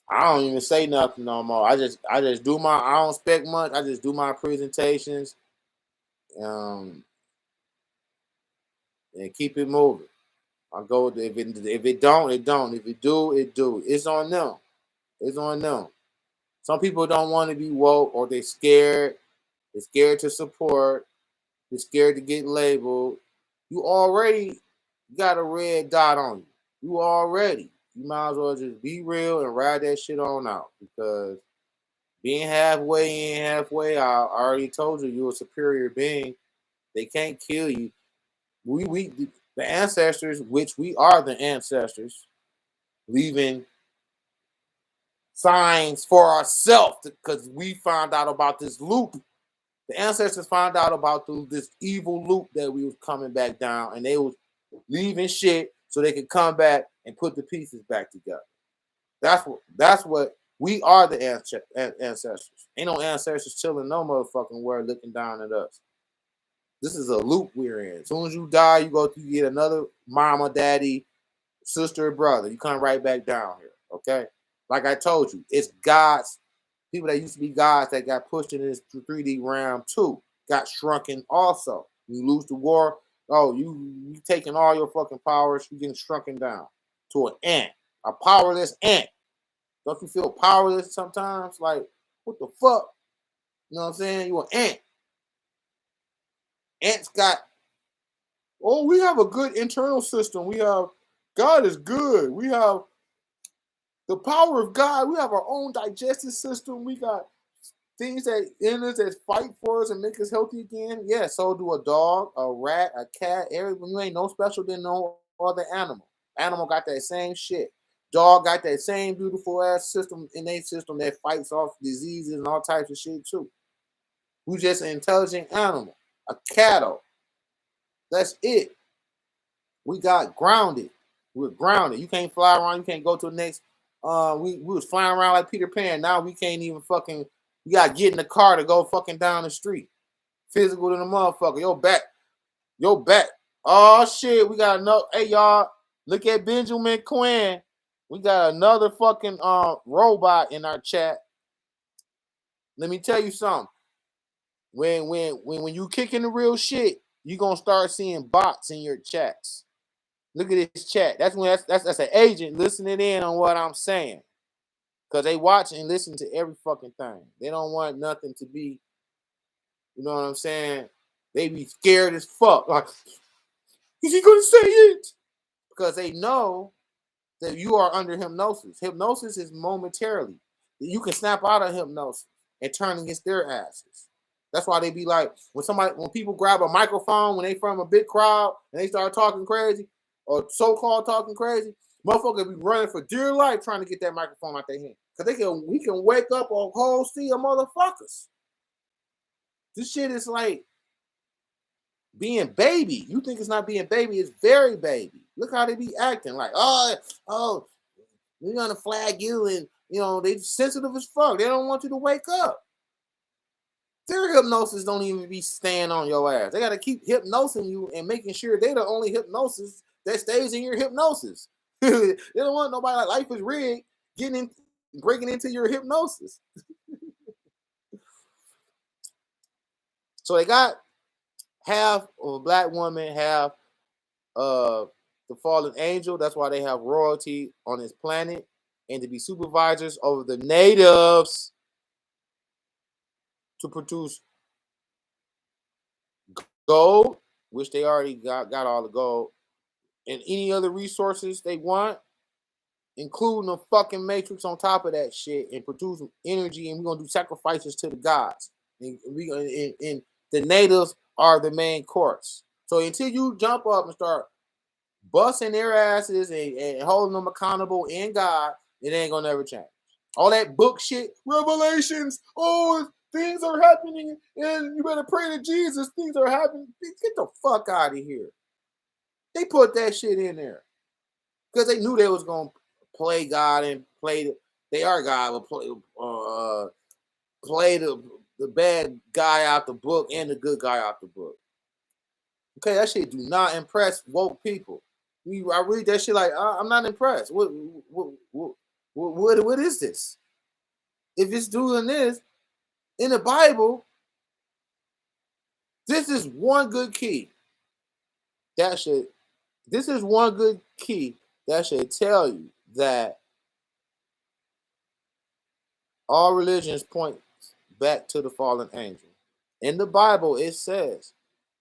I don't even say nothing no more. I just do my I don't expect much. I just do my presentations um and keep it moving. I go if it don't, it don't. If it do, it do. It's on them. It's on them. Some people don't want to be woke or they're scared. They're scared to support. They're scared to get labeled. You already got a red dot on you. You already. You might as well just be real and ride that shit on out because being halfway in, halfway out, I already told you you're a superior being. They can't kill you. We the ancestors, which we are the ancestors, leaving signs for ourselves because we found out about this loop. The ancestors found out about this evil loop that we was coming back down, and they was leaving shit so they could come back and put the pieces back together. That's what we are the ancestors. Ain't no ancestors chilling no motherfucking where looking down at us. This is a loop we're in. As soon as you die, you get another mama, daddy, sister, or brother. You come right back down here. Okay? Like I told you, it's gods, people that used to be gods that got pushed into this 3D realm too, got shrunken also. You lose the war, Oh, you taking all your fucking powers, you getting shrunken down to an ant, a powerless ant. Don't you feel powerless sometimes? Like, what the fuck? You know what I'm saying? You an ant. Ants got, oh, we have a good internal system. We have, God is good. We have the power of God. We have our own digestive system. We got things that in us that fight for us and make us healthy again. Yeah, so do a dog, a rat, a cat. Everyone, you ain't no special than no other animal. Animal got that same shit. Dog got that same beautiful ass system in their system that fights off diseases and all types of shit too. We just an intelligent animal. A cattle. That's it. We got grounded. We're grounded. You can't fly around. You can't go to the next. We was flying around like Peter Pan. Now we can't even fucking. You gotta get in the car to go fucking down the street. Physical to the motherfucker. Yo back. Yo back. Oh shit. We got another. Hey y'all. Look at Benjamin Quinn. We got another fucking robot in our chat. Let me tell you something. When you kicking the real shit, you gonna start seeing bots in your chats. Look at this chat. That's when that's an agent listening in on what I'm saying. Cause they watch and listen to every fucking thing. They don't want nothing to be, you know what I'm saying? They be scared as fuck. Like, is he gonna say it? Because they know that you are under hypnosis. Hypnosis is momentarily. You can snap out of hypnosis and turn against their asses. That's why they be like, when people grab a microphone when they from a big crowd and they start talking crazy or so-called talking crazy, motherfuckers be running for dear life trying to get that microphone out their hand. Cause we can wake up a whole sea of motherfuckers. This shit is like being baby. You think it's not being baby, it's very baby. Look how they be acting like, oh, we're gonna flag you, and you know they sensitive as fuck. They don't want you to wake up. Their hypnosis don't even be staying on your ass. They gotta keep hypnosing you and making sure they the only hypnosis that stays in your hypnosis. They don't want nobody like life is rigged breaking into your hypnosis. So they got half of a black woman, half the fallen angel. That's why they have royalty on this planet and to be supervisors over the natives to produce gold, which they already got all the gold, and any other resources they want, including the fucking matrix on top of that shit, and produce energy. And we're gonna do sacrifices to the gods. And the natives are the main course. So until you jump up and start busting their asses and holding them accountable in God, it ain't gonna never change. All that book shit, revelations, oh, things are happening, and you better pray to Jesus. Things are happening. Get the fuck out of here. They put that shit in there because they knew they was gonna play God and they are God, but play the bad guy out the book and the good guy out the book. Okay, that shit do not impress woke people. I read that shit like I'm not impressed. What is this? If it's doing this in the Bible, this is one good key that should. This is one good key that should tell you that all religions point back to the fallen angel. In the Bible, it says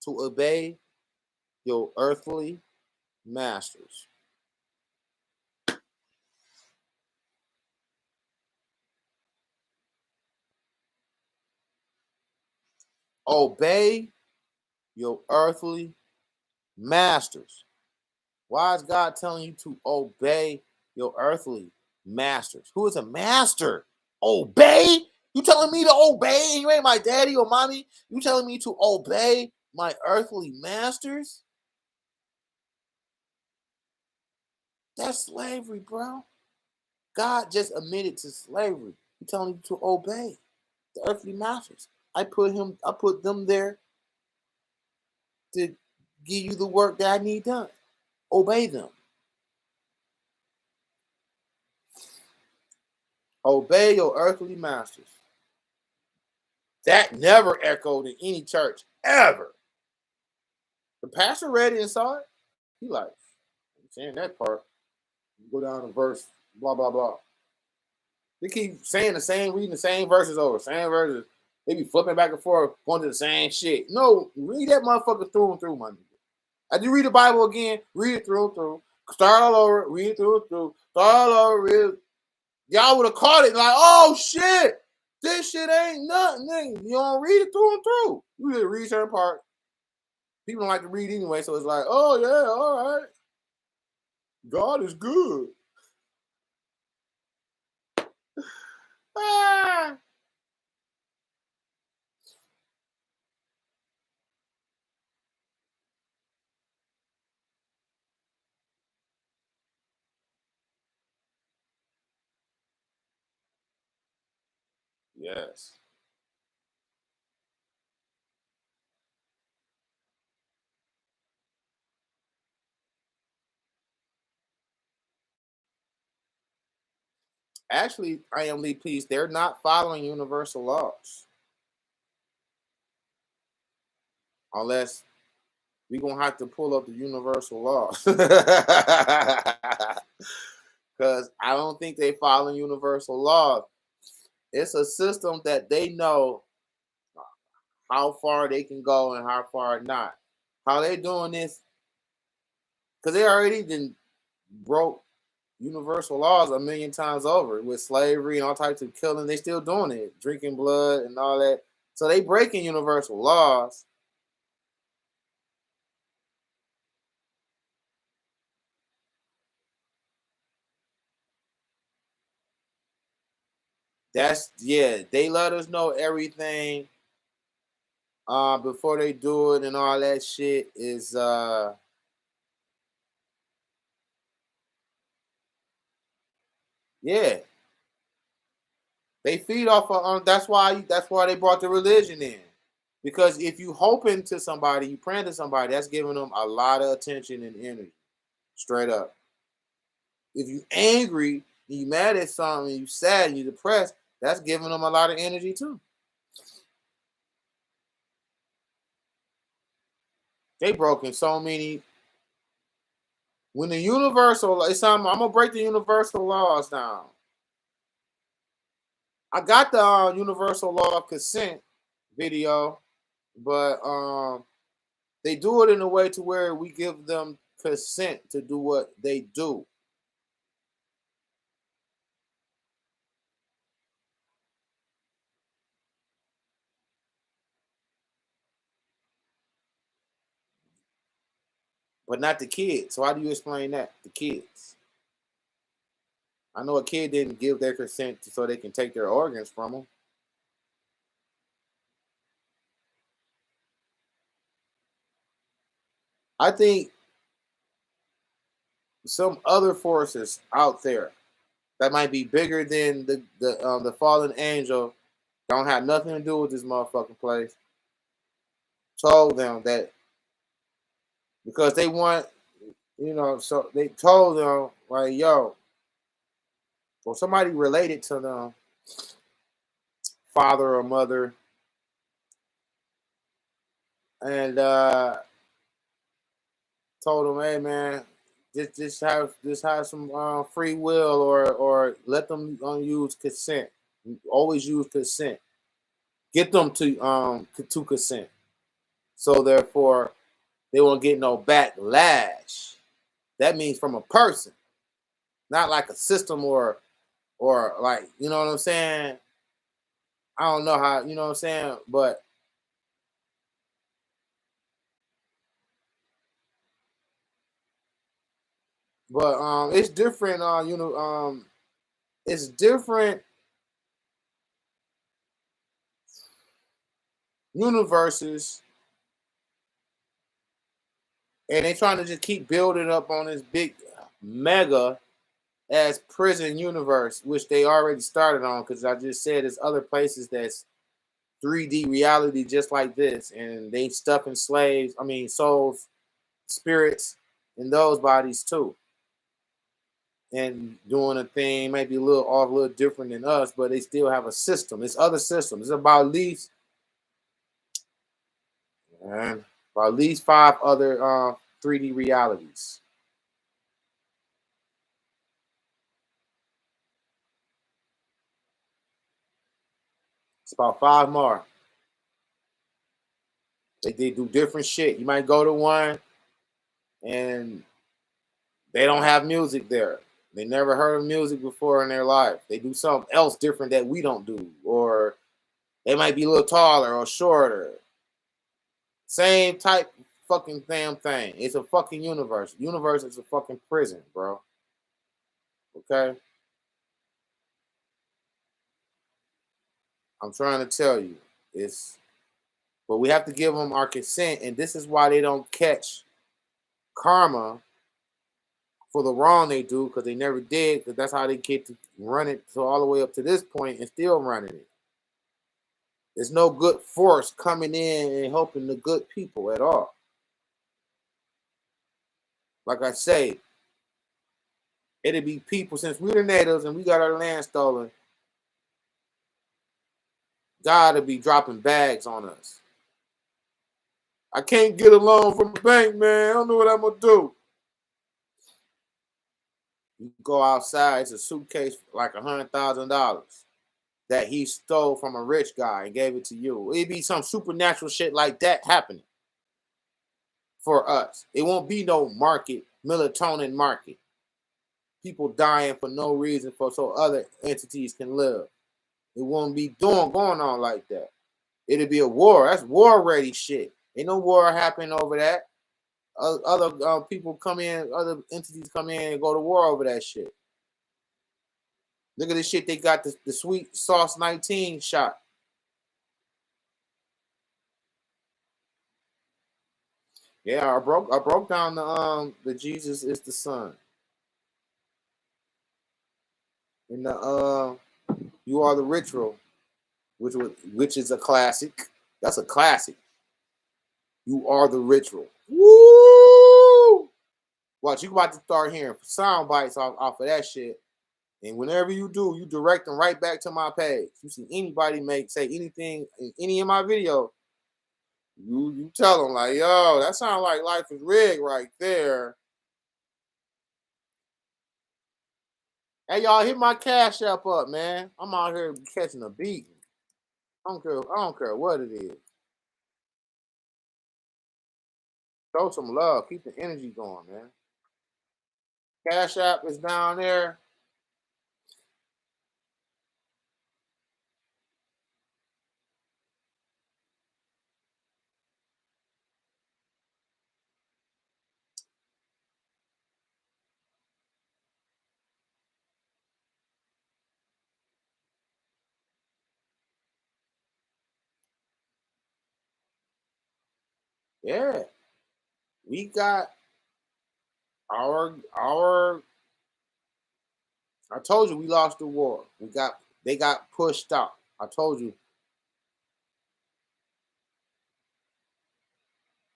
to obey your earthly masters. Obey your earthly masters. Why is God telling you to obey your earthly masters? Who is a master? Obey? You telling me to obey? You ain't my daddy or mommy. You telling me to obey my earthly masters? That's slavery, bro. God just admitted to slavery. He telling you to obey the earthly masters. I put them there to give you the work that I need done. Obey them. Obey your earthly masters. That never echoed in any church ever. The pastor read it and saw it. He like, I'm saying that part. Go down to verse, blah, blah, blah. They keep saying the same, reading the same verses over, same verses. They be flipping back and forth, going to the same shit. No, read that motherfucker through and through, my nigga. As you read the Bible again, read it through and through. Start all over, read it through and through. Start all over, read it. Y'all would have caught it like, oh shit, this shit ain't nothing. Nigga. You don't read it through and through. You just read certain part. People don't like to read anyway, so it's like, oh yeah, all right. God is good. Ah. Yes. Actually, I am Lee Peace. They're not following universal laws. Unless we're gonna have to pull up the universal laws. Because I don't think they follow universal laws. It's a system that they know how far they can go and how far not. How they doing this? Because they already did broke universal laws a million times over with slavery and all types of killing. They still doing it, drinking blood and all that. So they breaking universal laws. That's yeah. They let us know everything before they do it and all that shit is yeah. They feed off of that's why they brought the religion in. Because if you hoping to somebody, you praying to somebody, that's giving them a lot of attention and energy. Straight up. If you angry and you mad at something, and you sad and you depressed, that's giving them a lot of energy too. They broken so many. When the universal, it's something, I'm gonna break the universal laws down. I got the universal law of consent video, but they do it in a way to where we give them consent to do what they do. But not the kids. So how do you explain that? The kids. I know a kid didn't give their consent so they can take their organs from them. I think some other forces out there that might be bigger than the fallen angel don't have nothing to do with this motherfucking place. Told them that because they want, so they told them like, yo, or somebody related to them, father or mother, and told them, hey man, just have some free will or let them use consent. Always use consent. Get them to consent. So therefore, they won't get no backlash. That means from a person, not like a system or like you know what I'm saying. I don't know how you know what I'm saying, but it's different. It's different universes, and they trying to just keep building up on this big mega as prison universe, which they already started on. Because I just said there's other places that's 3D reality just like this, and they stuffing slaves. I mean souls, spirits in those bodies too, and doing a thing maybe a little off, a little different than us, but they still have a system. It's other systems. It's about at least, man. Or at least 5 other 3D realities. It's about 5 more. They do different shit. You might go to one and they don't have music there. They never heard of music before in their life. They do something else different that we don't do. Or they might be a little taller or shorter. Same type fucking damn thing. It's a fucking universe. Universe is a fucking prison, bro. Okay? I'm trying to tell you. But we have to give them our consent, and this is why they don't catch karma for the wrong they do, because they never did, because that's how they get to run it to all the way up to this point and still running it. There's no good force coming in and helping the good people at all. Like I say, it'll be people, since we're the natives and we got our land stolen, God will be dropping bags on us. I can't get a loan from the bank, man. I don't know what I'm gonna do. You go outside, it's a suitcase for like $100,000 that he stole from a rich guy and gave it to you. It'd be some supernatural shit like that happening for us. It won't be no market, melatonin market. People dying for no reason for so other entities can live. It won't be going on like that. It'll be a war. That's war ready shit. Ain't no war happening over that. Other people come in, other entities come in and go to war over that shit. Look at this shit. They got the sweet sauce 19 shot. Yeah, I broke down the Jesus is the Son. In the You Are the Ritual, which is a classic. That's a classic. You Are the Ritual. Woo! Watch, you about to start hearing sound bites off of that shit. And whenever you do, you direct them right back to my page. You see anybody say anything in any of my videos, you tell them like, yo, that sounds like Life is Rigged right there. Hey, y'all, hit my Cash App up, man. I'm out here catching a beat. I don't care what it is. Show some love. Keep the energy going, man. Cash App is down there. Yeah. We got our I told you we lost the war. They got pushed out. I told you.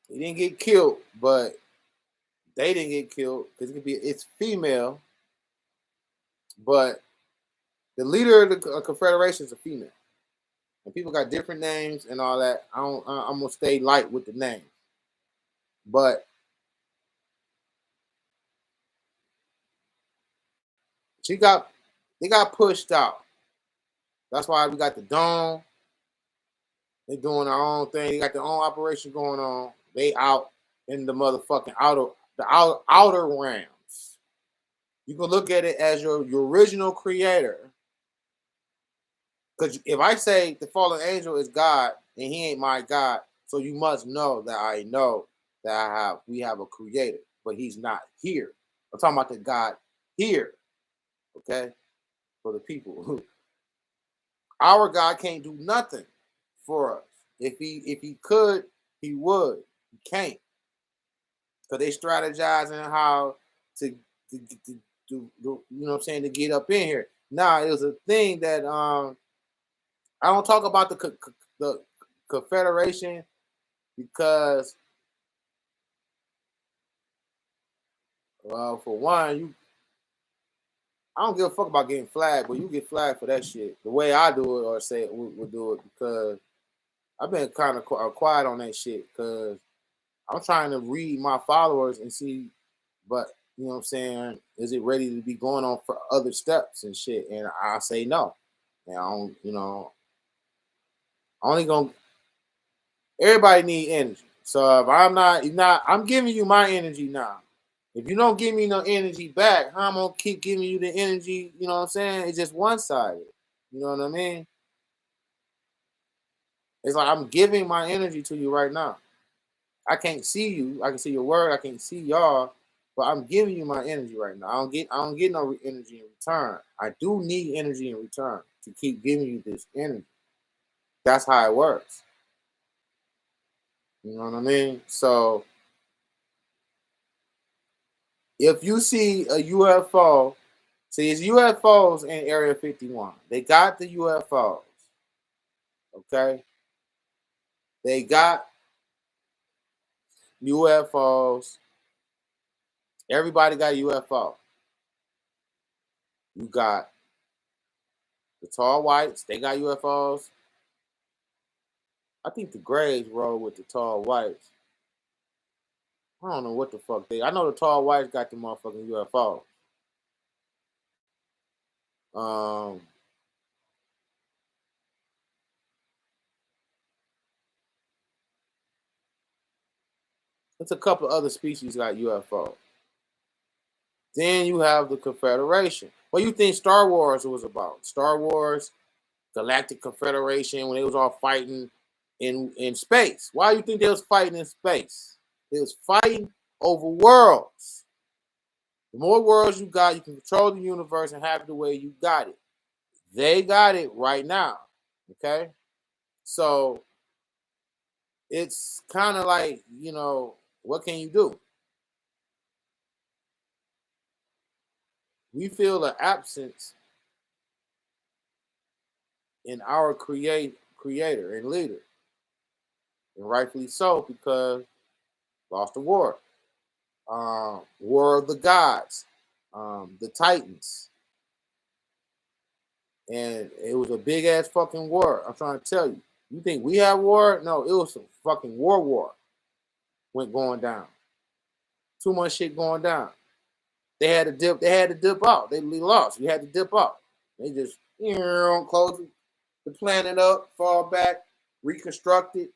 He didn't get killed, but they didn't get killed because it's female, but the leader of the Confederation is a female. And people got different names and all that. I'm gonna stay light with the name. But they got pushed out. That's why we got the dome. They doing their own thing. They got their own operation going on. They out in the motherfucking outer realms. You can look at it as your original creator. Because if I say the fallen angel is God and he ain't my God, so you must know that I know that we have a creator, but he's not here. I'm talking about the God here. Okay? For the people. Our God can't do nothing for us. If he could, he would. He can't. Because they strategizing how to you know what I'm saying, to get up in here. Now, it was a thing that I don't talk about the Confederation because, for one, I don't give a fuck about getting flagged, but you get flagged for that shit. The way I do it, or say it, would do it, because I've been kind of quiet on that shit, because I'm trying to read my followers and see, but you know what I'm saying, is it ready to be going on for other steps and shit? And I say no. And I don't, only gonna everybody need energy. So if I'm not, I'm giving you my energy now. If you don't give me no energy back, how I'm gonna keep giving you the energy, you know what I'm saying? It's just one sided. You know what I mean? It's like I'm giving my energy to you right now. I can't see you. I can see your word. I can't see y'all, but I'm giving you my energy right now. I don't get no energy in return. I do need energy in return to keep giving you this energy. That's how it works. You know what I mean? So if you see a UFO, see it's UFOs in Area 51. They got the UFOs. Okay, they got UFOs. Everybody got a UFO. You got the tall whites. They got UFOs. I think the Grays roll with the tall whites. I don't know what the fuck they. I know the tall whites got the motherfucking UFO. Um, it's a couple other species got UFO. Then you have the Confederation. What do you think Star Wars was about? Star Wars, Galactic Confederation, when they was all fighting in space. Why do you think they was fighting in space? They was fighting over worlds. The more worlds you got, you can control the universe and have it the way you got it. They got it right now. Okay? So it's kind of like, what can you do? We feel the absence in our creator and leader. And rightfully so, because lost the war. War of the gods, the Titans. And it was a big ass fucking war. I'm trying to tell you. You think we had war? No, it was some fucking war went going down. Too much shit going down. They had to dip. They had to dip out. They lost. We had to dip out. They just close the planet up, fall back, reconstruct it.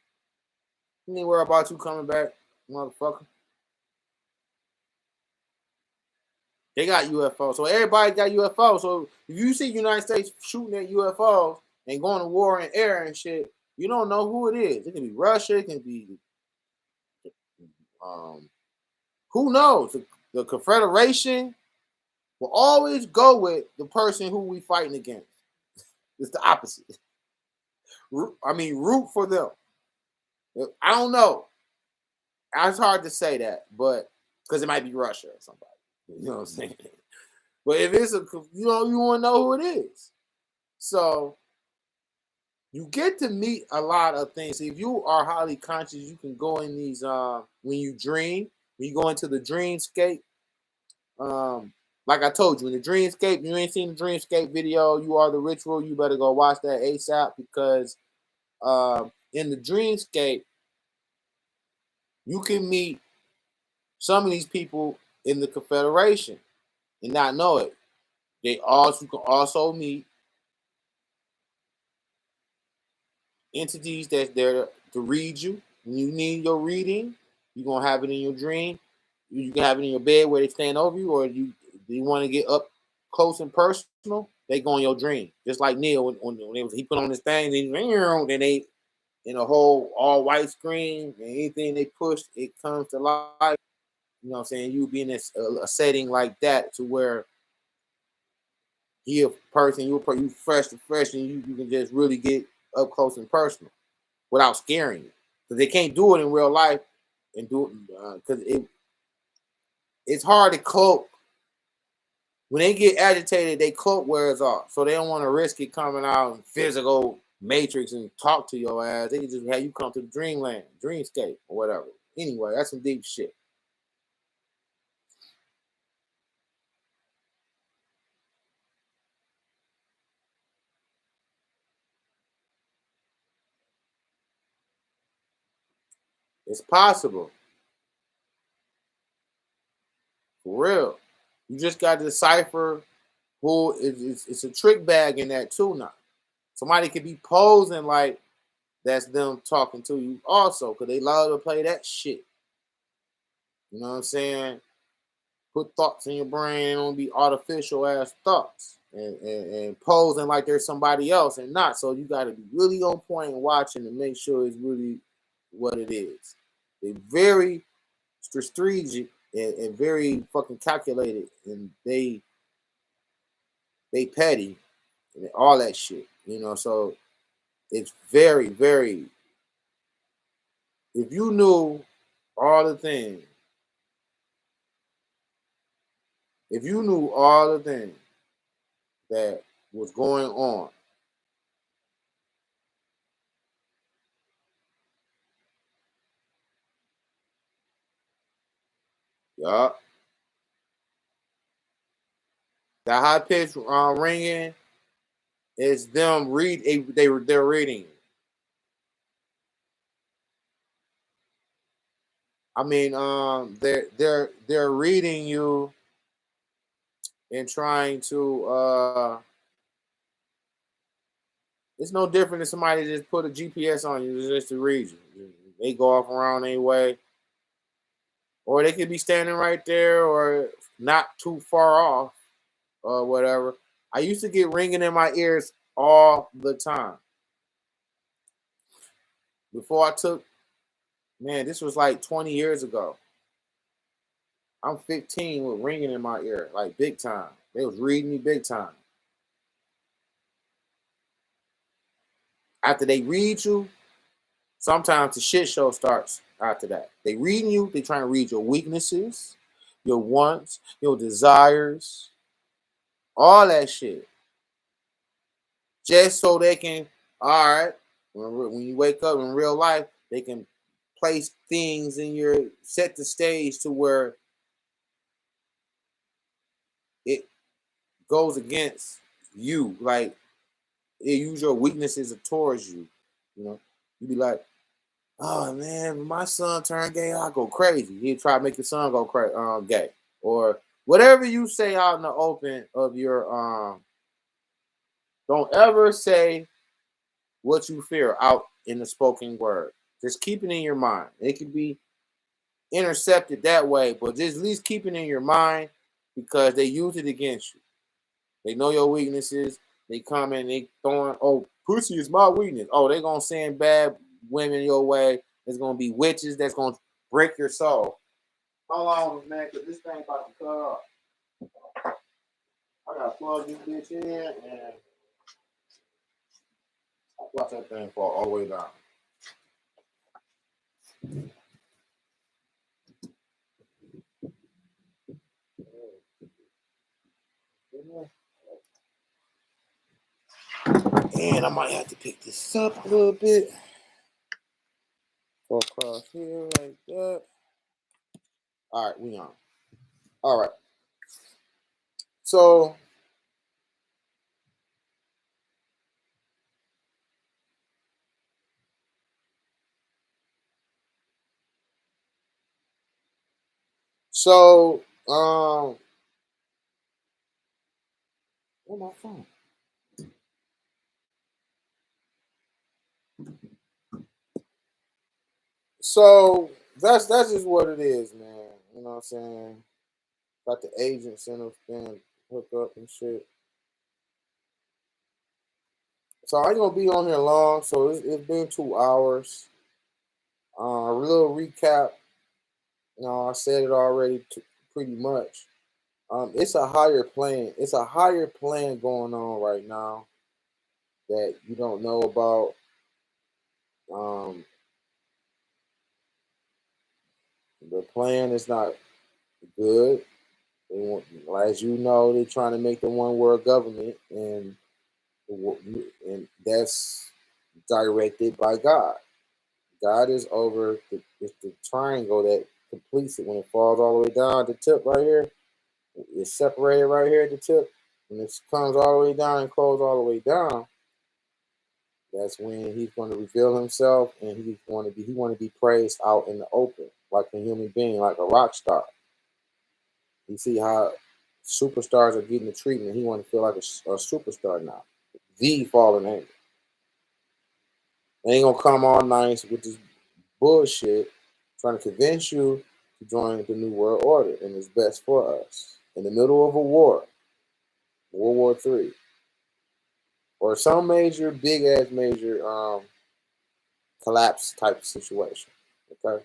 You ain't worry about you coming back, motherfucker. They got UFOs. So everybody got UFOs. So if you see United States shooting at UFOs and going to war in air and shit, you don't know who it is. It can be Russia. It can be um, who knows? The Confederation will always go with the person who we fighting against. It's the opposite. I mean, root for them. I don't know. It's hard to say that, but because it might be Russia or somebody. You know what I'm saying? But if it's you want to know who it is. So you get to meet a lot of things. If you are highly conscious, you can go in these when you dream, when you go into the dreamscape. Like I told you, in the dreamscape, you ain't seen the dreamscape video, You Are the Ritual, you better go watch that ASAP because in the dreamscape, you can meet some of these people in the Confederation and not know it. You can also meet entities that's there to read you. When you need your reading, you're gonna have it in your dream. You can have it in your bed where they stand over you, or you want to get up close and personal, they go in your dream. Just like Neil when he put on this thing, then they in a whole all white screen, and anything they push, it comes to life. You know what I'm saying? You be in a setting like that to where he a person, you fresh to fresh, and you can just really get up close and personal without scaring you. Because they can't do it in real life and do it because it's hard to cloak. When they get agitated, they cloak wears off. So they don't want to risk it coming out in physical matrix and talk to your ass. They can just have you come to the dreamland, dreamscape, or whatever. Anyway, that's some deep shit. It's possible. real. You just got to decipher who it's a trick bag in that too now. Somebody could be posing like that's them talking to you also, because they love to play that shit. You know what I'm saying? Put thoughts in your brain and don't be artificial ass thoughts and posing like there's somebody else and not. So you got to be really on point and watching to make sure it's really what it is. They're very strategic and very fucking calculated, and they petty and all that shit. You know, so it's very, very. If you knew all the things, if you knew all the things that was going on, yeah, the high pitch ringing is them they're reading. I mean, they're reading you and trying to. It's no different than somebody just put a GPS on you just to read you. They go off around anyway, or they could be standing right there, or not too far off, or whatever. I used to get ringing in my ears all the time before I took. Man, this was like 20 years ago. I'm 15 with ringing in my ear, like big time. They was reading me big time. After they read you, sometimes the shit show starts after that. They reading you, they trying to read your weaknesses, your wants, your desires, all that shit. Just so they can, all right, when you wake up in real life, they can place things in your, set the stage to where it goes against you. Like, they use your weaknesses towards you. You know, you be like, oh man, when my son turned gay, I'll go crazy. He'd try to make your son go gay. Or whatever you say out in the open of your don't ever say what you fear out in the spoken word. Just keep it in your mind. It can be intercepted that way, but just at least keep it in your mind because they use it against you. They know your weaknesses. They come in, they throwing, oh, pussy is my weakness. Oh, they're gonna send bad women your way. There's gonna be witches that's gonna break your soul. Hold on, man, because this thing about to cut off. I gotta plug this bitch in and watch that thing fall all the way down. And I might have to pick this up a little bit. Go across here like that. All right, we on. All right. So so where's my phone? So that's just what it is, man. You know what I'm saying? Got the agents in them hook up and shit. So I ain't gonna be on here long. So it's been 2 hours. A little recap. I said it already, pretty much. It's a higher plan. It's a higher plan going on right now that you don't know about. Um, the plan is not good. They want, as you know, they're trying to make the one world government, and that's directed by God. God is over it's the triangle that completes it when it falls all the way down at the tip right here. It's separated right here at the tip. When it comes all the way down and goes all the way down, that's when he's going to reveal himself, and he want to be praised out in the open, like a human being, like a rock star. You see how superstars are getting the treatment. He want to feel like a superstar now. The fallen angel. They ain't gonna come all nice with this bullshit, trying to convince you to join the new world order and it's best for us in the middle of a war, World War III, or some major, big ass major collapse type of situation. Okay,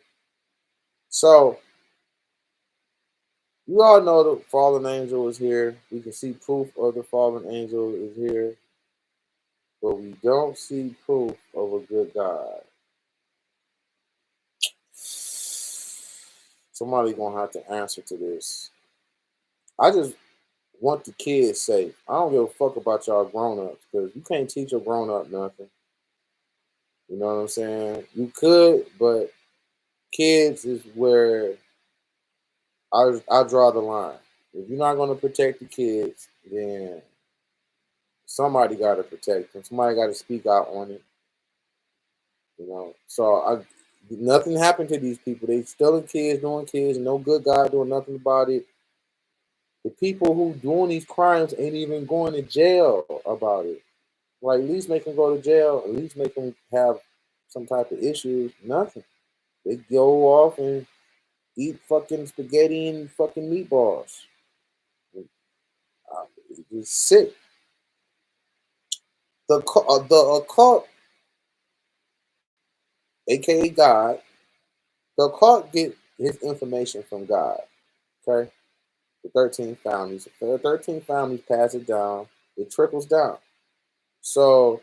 so you all know the fallen angel is here. We can see proof of the fallen angel is here, but we don't see proof of a good God. Somebody gonna have to answer to this. I just want the kids safe. I don't give a fuck about y'all grown ups because you can't teach a grown up nothing. You know what I'm saying? You could, but kids is where I draw the line. If you're not gonna protect the kids, then somebody got to protect them. Somebody got to speak out on it. You know, so nothing happened to these people. They stealing kids, doing kids, and no good guy doing nothing about it. The people who doing these crimes ain't even going to jail about it. Like, at least make them go to jail. At least make them have some type of issues. Nothing. They go off and eat fucking spaghetti and fucking meatballs. It's sick. The occult, aka God, the occult get his information from God. Okay, the 13 families. The 13 families pass it down. It trickles down. So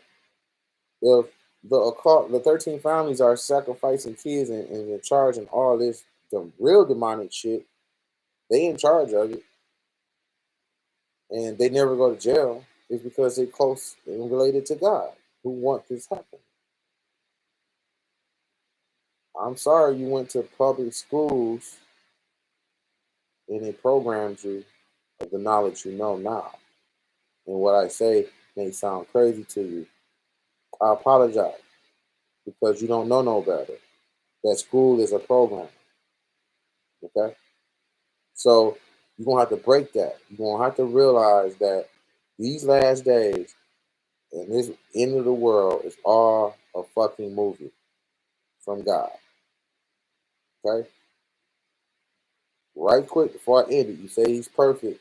if the occult, the 13 families are sacrificing kids and in charge and all this, the real demonic shit, they in charge of it, and they never go to jail. It's because they're close and related to God, who want this happen. I'm sorry you went to public schools and it programmed you of the knowledge you know now. And what I say may sound crazy to you. I apologize because you don't know no better. That school is a program. Okay? So you're gonna have to break that. You're gonna have to realize that these last days and this end of the world is all a fucking movie from God. Okay? Right quick before I end it, you say he's perfect.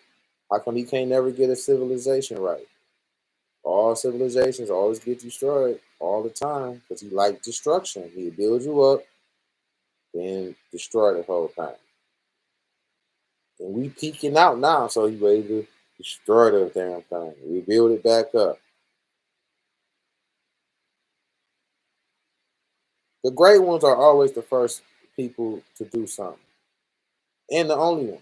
How come he can't never get a civilization right? All civilizations always get destroyed all the time because he like destruction. He builds you up, then destroy the whole thing. And we peeking out now, so he ready to destroy the damn thing, rebuild it back up. The great ones are always the first people to do something, and the only one.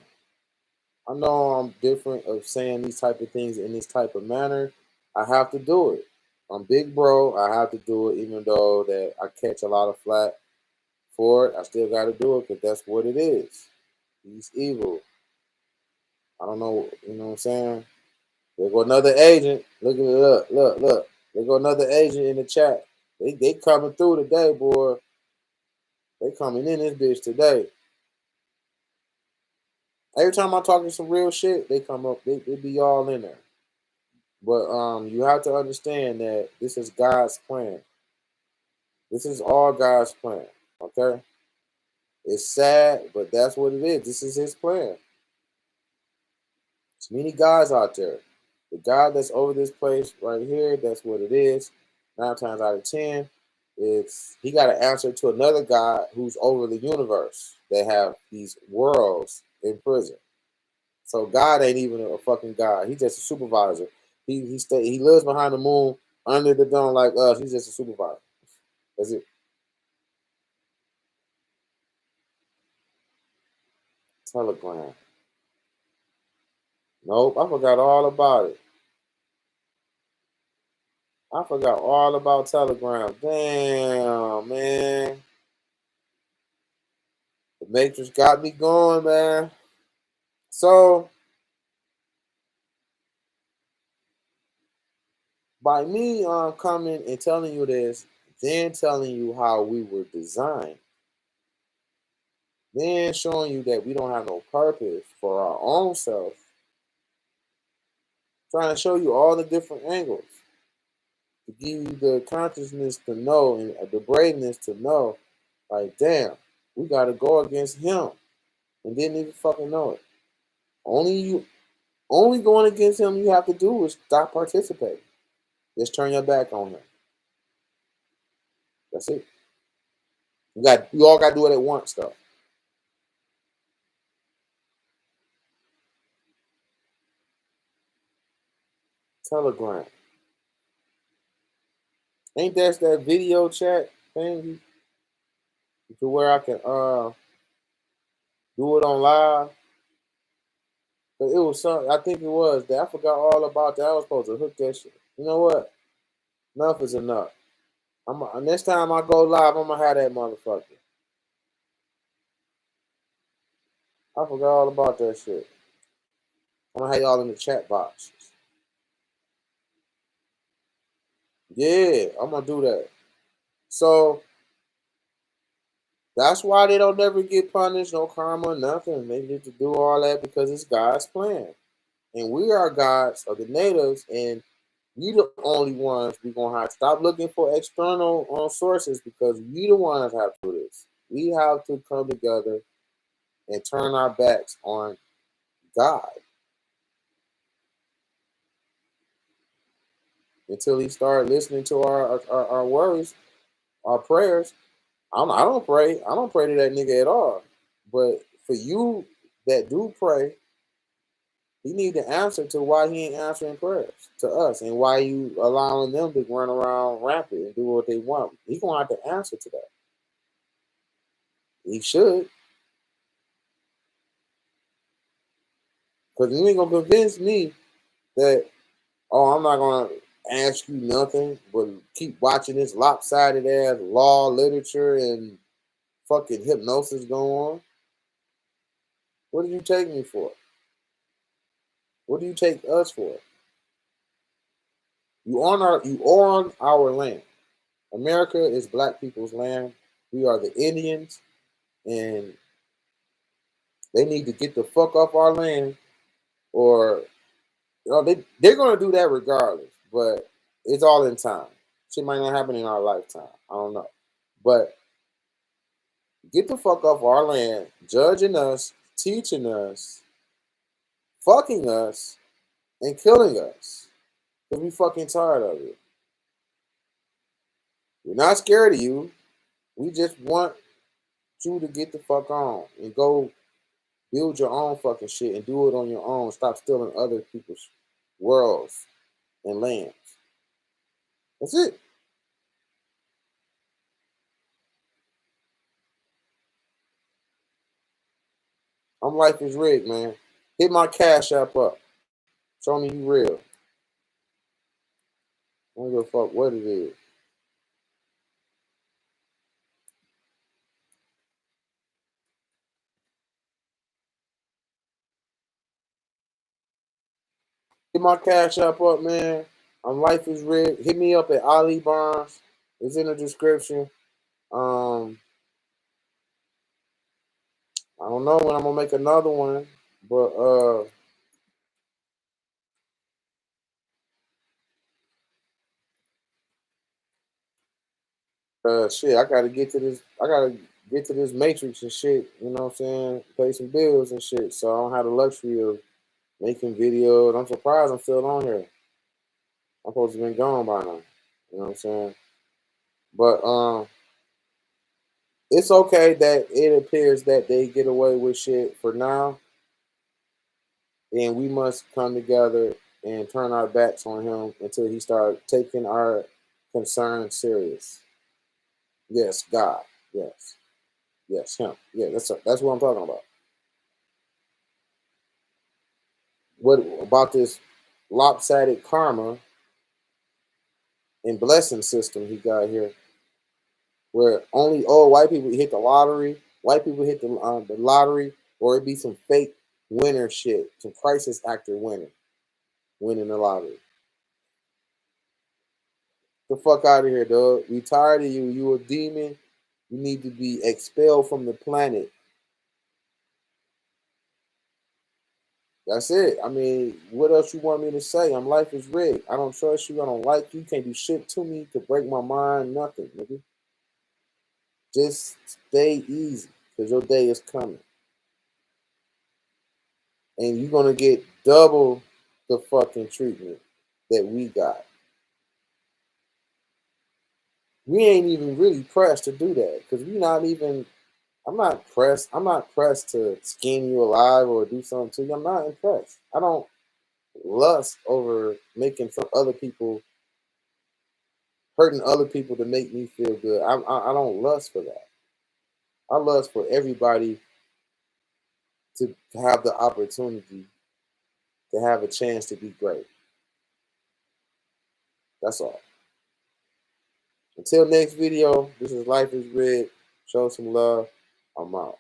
I know I'm different of saying these type of things in this type of manner. I have to do it. I'm big bro. I have to do it, even though that I catch a lot of flack for it. I still got to do it because that's what it is. He's evil. I don't know. You know what I'm saying? There go another agent. Look at it up. Look. There go another agent in the chat. They coming through today, boy. They coming in this bitch today. Every time I talk to some real shit, they come up. They be all in there. But you have to understand that this is God's plan. This is all God's plan. Okay? It's sad, but that's what it is. This is his plan. There's many gods out there. The God that's over this place right here, that's what it is. 9 times out of 10, it's he got to answer to another God who's over the universe. They have these worlds in prison. So God ain't even a fucking God. He's just a supervisor. He lives behind the moon under the dome like us. He's just a supervisor. That's it. Telegram. Nope, I forgot all about it. I forgot all about Telegram. Damn, man. The Matrix got me going, man. So by me coming and telling you this, then telling you how we were designed, Then showing you that we don't have no purpose for our own self, trying to show you all the different angles to give you the consciousness to know and the braveness to know, like, damn, we got to go against him and didn't even fucking know it. Only going against him you have to do is stop participating. Just turn your back on him. That's it. You all got to do it at once, though. Telegram. Ain't that video chat thing to where I can do it on live? But it was something. I think it was that I forgot all about that. I was supposed to hook that shit. You know what? Enough is enough. Next time I go live, I'm gonna have that motherfucker. I forgot all about that shit. I'm gonna have y'all in the chat box. Yeah, I'm gonna do that. So that's why they don't never get punished, no karma, nothing. They need to do all that because it's God's plan. And we are gods of the natives, and we the only ones we're gonna have to stop looking for external sources because we the ones have to do this. We have to come together and turn our backs on God until He start listening to our worries, our prayers. I don't pray. I don't pray to that nigga at all. But for you that do pray, he need to answer to why he ain't answering prayers to us and why you allowing them to run around rampant and do what they want. He gonna have to answer to that. He should, because you ain't gonna convince me that I'm not gonna ask you nothing, but keep watching this lopsided ass law literature and fucking hypnosis go on. What do you take me for? What do you take us for? You on our land. America is black people's land. We are the Indians, and they need to get the fuck off our land, or they're gonna do that regardless. But it's all in time. Shit might not happen in our lifetime. I don't know. But get the fuck off our land, judging us, teaching us, fucking us, and killing us. Because we fucking tired of it. We're not scared of you. We just want you to get the fuck on and go build your own fucking shit and do it on your own. Stop stealing other people's worlds and lands. That's it. I'm Life is Rigged, man. Hit my cash app up. Show me you real. I don't give a fuck what it is. Hit my cash app up, man. I'm Life is Rigged. Hit me up at ALIBARNS. It's in the description. I don't know when I'm gonna make another one, but shit, I gotta get to this. I gotta get to this Matrix and shit. You know what I'm saying? Pay some bills and shit. So I don't have the luxury of making videos. I'm surprised I'm still on here. I'm supposed to have been gone by now. You know what I'm saying? But it's okay that it appears that they get away with shit for now, and we must come together and turn our backs on him until he starts taking our concerns serious. Yes, God. Yes. Yes, him. Yeah, that's what I'm talking about. What about this lopsided karma and blessing system he got here, where only old white people hit the lottery, white people hit the lottery, or it be some fake winner shit, some crisis actor winning the lottery. The fuck out of here, dog. We tired of you. You a demon. You need to be expelled from the planet. That's it. I mean, what else you want me to say? I'm life is rigged. I don't trust you. I don't like you. You can't do shit to me to break my mind. Nothing, nigga. Just stay easy, cause your day is coming, and you're gonna get double the fucking treatment that we got. We ain't even really pressed to do that, cause we not even. I'm not pressed. I'm not pressed to skin you alive or do something to you. I'm not impressed. I don't lust over making some other people hurting other people to make me feel good. I don't lust for that. I lust for everybody to have the opportunity to have a chance to be great. That's all. Until next video, this is Life is Red. Show some love. I'm out.